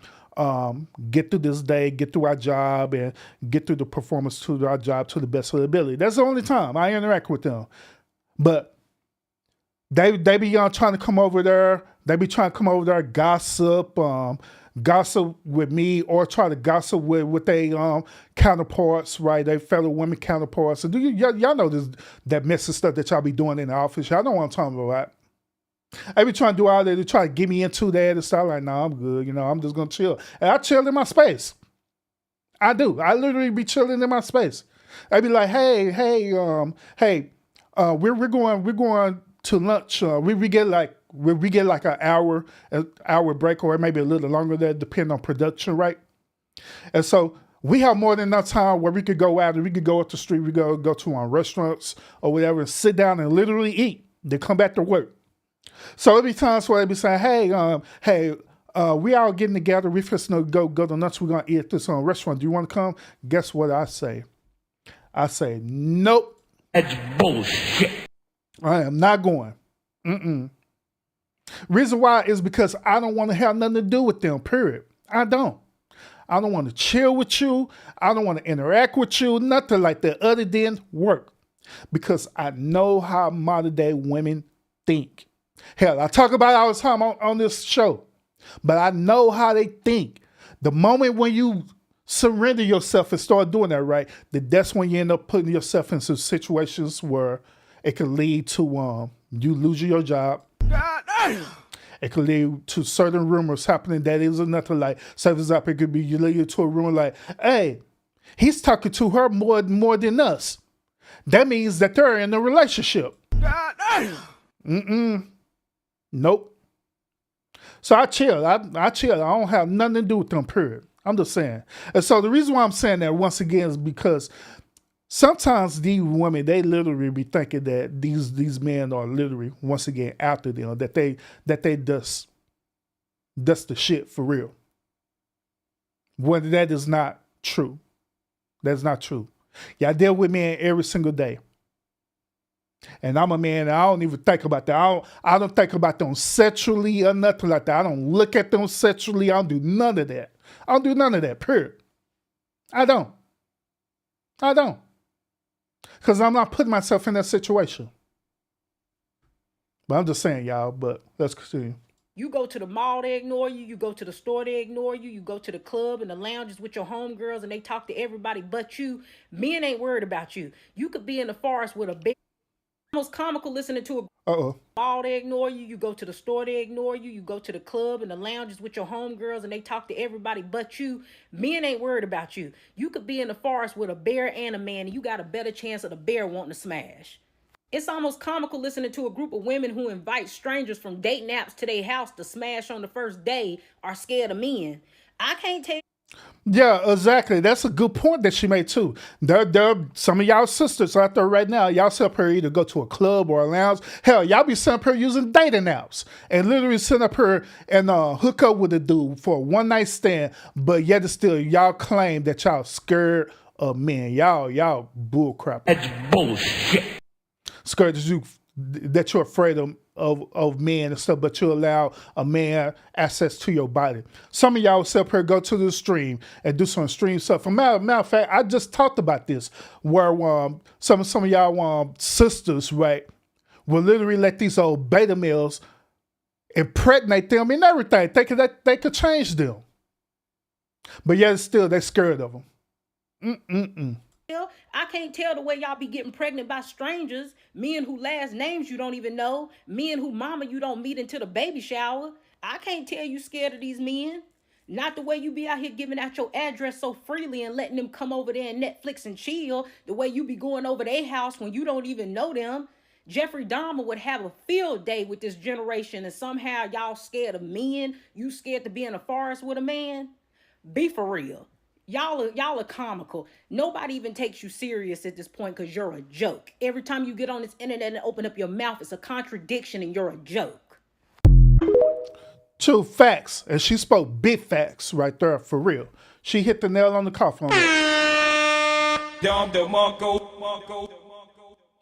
get through this day, get through our job, and get through the performance to our job to the best of the ability. That's the only time I interact with them. But they be trying to come over there. They be trying to come over there, gossip with me, or try to gossip with their counterparts, right? They fellow women counterparts. And y'all know that messy stuff that y'all be doing in the office. Y'all know what I'm talking about. I be trying to do all that to try to get me into that and stuff. Like, nah, I'm good. I'm just gonna chill. And I chill in my space. I do. I literally be chilling in my space. I be like, hey, we're going to lunch. We get like an hour break, or maybe a little longer, that depending on production, right? And so we have more than enough time where we could go out and we could go up the street, we go to restaurants or whatever, and sit down and literally eat. Then come back to work. So there'll be times where they be saying, hey, we all getting together. We just go to lunch. We're gonna eat at this restaurant. Do you want to come? Guess what I say? I say, nope. That's bullshit. I am not going. Reason why is because I don't want to have nothing to do with them, period. I don't want to chill with you. I don't want to interact with you, nothing like that other than work. Because I know how modern day women think. Hell, I talk about it all the time on this show. But I know how they think. The moment when you surrender yourself and start doing that, right, that's when you end up putting yourself into situations where it could lead to you losing your job. It could lead to certain rumors happening that is nothing like. So up, it could be you lead to a rumor like, hey, he's talking to her more than us. That means that they're in a relationship. Nope. So I chill. I chill. I don't have nothing to do with them, period. I'm just saying. And so the reason why I'm saying that once again is because sometimes these women, they literally be thinking that these men are literally, once again, after them, that they that's the shit for real. When that is not true. That's not true. Yeah, I deal with men every single day. And I'm a man, and I don't even think about that. I don't think about them sexually or nothing like that. I don't look at them sexually. I don't do none of that. I don't do none of that, period. I don't. Because I'm not putting myself in that situation. But I'm just saying, y'all, but let's continue. You go to the mall, they ignore you. You go to the store, they ignore you. You go to the club and the lounges with your homegirls, and they talk to everybody but you. Men ain't worried about you. You could be in the forest with a big... Most comical listening to a mall, they ignore you. You go to the store, they ignore you. You go to the club and the lounges with your homegirls, and they talk to everybody but you. Men ain't worried about you. You could be in the forest with a bear and a man, and you got a better chance of the bear wanting to smash. It's almost comical listening to a group of women who invite strangers from dating apps to their house to smash on the first day are scared of men. I can't tell. Yeah, exactly. That's a good point that she made too. There are some of y'all sisters out there right now. Y'all sit up here either go to a club or a lounge. Hell, y'all be sitting up here using dating apps and literally sitting up here and hook up with a dude for a one night stand. But yet still, y'all claim that y'all scared of men. Y'all bull crap. That's bullshit. Scared that you're afraid of men and stuff, but you allow a man access to your body. Some of y'all sit up here, go to the stream and do some stream stuff. Matter of fact, I just talked about this where some of y'all sisters, right, will literally let these old beta males impregnate them and everything. They could change them. But yet still, they're scared of them. I can't tell the way y'all be getting pregnant by strangers, men who last names you don't even know, men who mama you don't meet until the baby shower. I can't tell you scared of these men. Not the way you be out here giving out your address so freely and letting them come over there and Netflix and chill, the way you be going over their house when you don't even know them. Jeffrey Dahmer would have a field day with this generation, and somehow y'all scared of men. You scared to be in a forest with a man? Be for real. Y'all are comical. Nobody even takes you serious at this point because you're a joke. Every time you get on this internet and open up your mouth, it's a contradiction and you're a joke. True facts. And she spoke big facts right there, for real. She hit the nail on the coffin.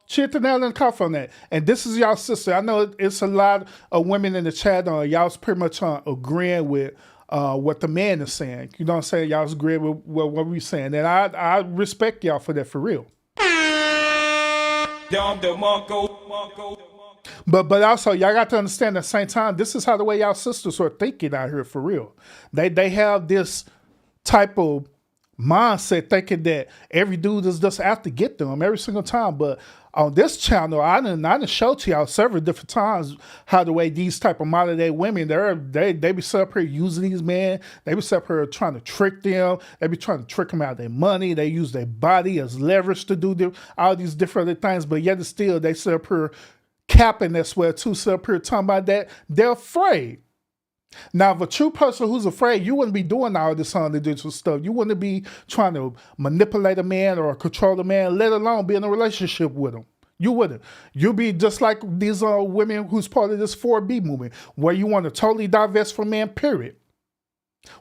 She hit the nail in the coffin on that. And this is y'all sister. I know it's a lot of women in the chat. Y'all's pretty much agreeing with what the man is saying. You know what I'm saying? Y'all's agreeing with what we're saying. And I respect y'all for that, for real. But also, y'all got to understand at the same time, this is how the way y'all sisters are thinking out here, for real. They have this type of mindset thinking that every dude is just out to get them every single time. But on this channel, I done show to y'all several different times how the way these type of modern day women, they be set up here using these men. They be set up here trying to trick them. They be trying to trick them out of their money. They use their body as leverage to do all these different other things. But yet still, they set up here capping as well too. Set up here talking about that. They're afraid. Now, if a true person who's afraid, you wouldn't be doing all this digital stuff. You wouldn't be trying to manipulate a man or control a man, let alone be in a relationship with him. You wouldn't. You'd be just like these women who's part of this 4B movement, where you want to totally divest from man, period.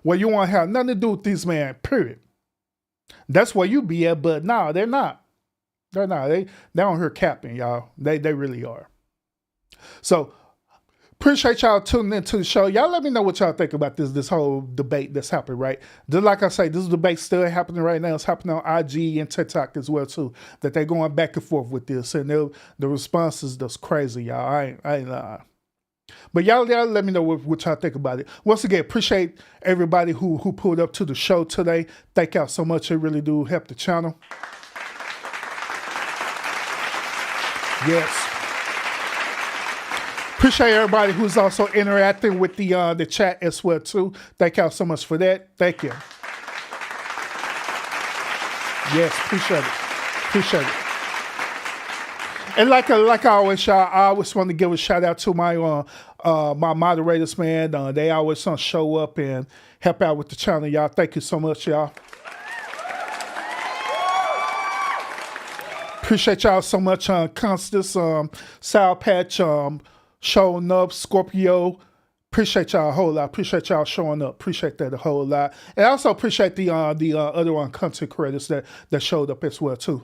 Where you want to have nothing to do with these men, period. That's where you be at, but no, they're not. They're not. They on here capping, y'all. They really are. So, appreciate y'all tuning into the show. Y'all let me know what y'all think about this whole debate that's happening, right? Just like I say, this debate still happening right now. It's happening on IG and TikTok as well, too. That they're going back and forth with this. And the response is just crazy, y'all. I ain't lying. But y'all let me know what y'all think about it. Once again, appreciate everybody who pulled up to the show today. Thank y'all so much. It really do help the channel. Yes. Appreciate everybody who's also interacting with the chat as well too. Thank y'all so much for that. Thank you. Yes, appreciate it. Appreciate it. And like I always, y'all, I always want to give a shout out to my my moderators, man. They always show up and help out with the channel, y'all. Thank you so much, y'all. Appreciate y'all so much, Constance, Sour Patch, showing up, Scorpio. Appreciate y'all a whole lot. Appreciate y'all showing up. Appreciate that a whole lot. And I also appreciate the other content creators that showed up as well too.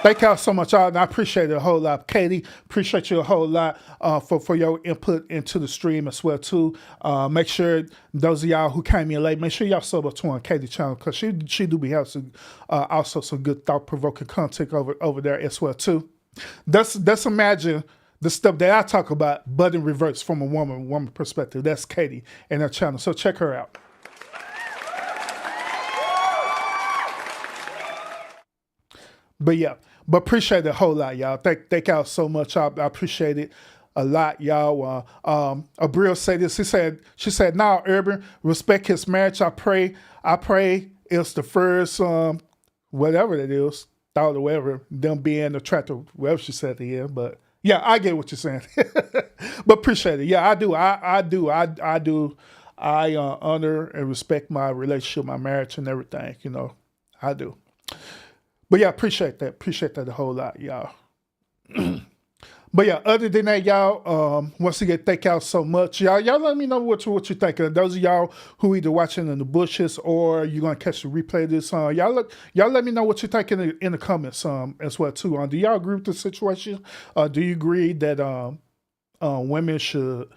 Thank y'all so much, y'all, and I appreciate it a whole lot. Katie, appreciate you a whole lot for your input into the stream as well too. Make sure those of y'all who came in late, make sure y'all sub up to on Katie's channel, because she do be having also some good thought-provoking content over there as well too. Let's imagine the stuff that I talk about, but in reverse from a woman perspective. That's Katie and her channel, so check her out. But yeah. But appreciate it a whole lot, y'all. Thank y'all so much. I appreciate it a lot, y'all. Abril said this. She said, "Now, Urban, respect his marriage. I pray it's the first whatever it is, thought or whatever, them being attractive, whatever she said at the end." But yeah, I get what you're saying. But appreciate it. Yeah, I do. I do. I honor and respect my relationship, my marriage, and everything. You know, I do. But yeah, appreciate that. Appreciate that a whole lot, y'all. But yeah, other than that, y'all, once again, thank y'all so much. Y'all let me know what you think. Those of y'all who either watching in the bushes or you're going to catch the replay of this, y'all let me know what you think in the comments as well, too. Do y'all agree with the situation? Do you agree that women should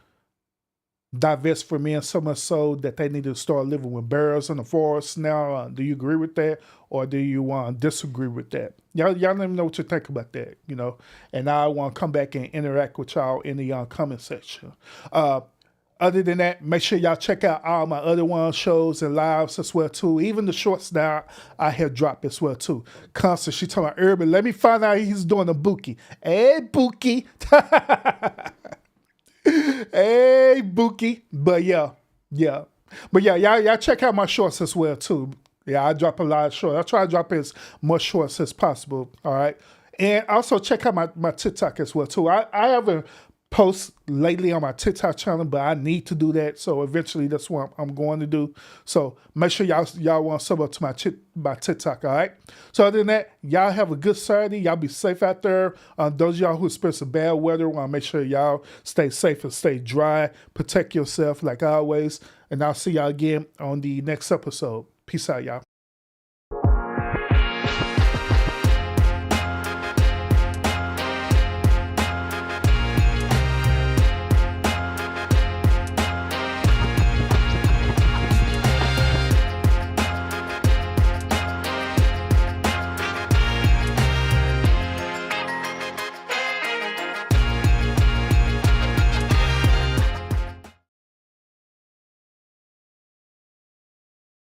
divest from men so much so that they need to start living with bears in the forest now? Do you agree with that, or do you disagree with that? Y'all let me know what you think about that, you know, and I want to come back and interact with y'all in the comment section. Other than that, make sure y'all check out all my other shows and lives as well too. Even the shorts now I have dropped as well too. Constance, she talking about Urban, let me find out he's doing a Buki. Hey, Buki. Hey, Buki. But yeah. But yeah, y'all check out my shorts as well too. Yeah, I drop a lot of shorts. I try to drop as much shorts as possible. All right. And also check out my TikTok as well too. I haven't post lately on my TikTok channel, but I need to do that. So eventually that's what I'm going to do. So make sure y'all want to sub up to my TikTok, all right? So other than that, y'all have a good Saturday. Y'all be safe out there. Those of y'all who experience some bad weather, want to make sure y'all stay safe and stay dry. Protect yourself like always. And I'll see y'all again on the next episode. Peace out, y'all.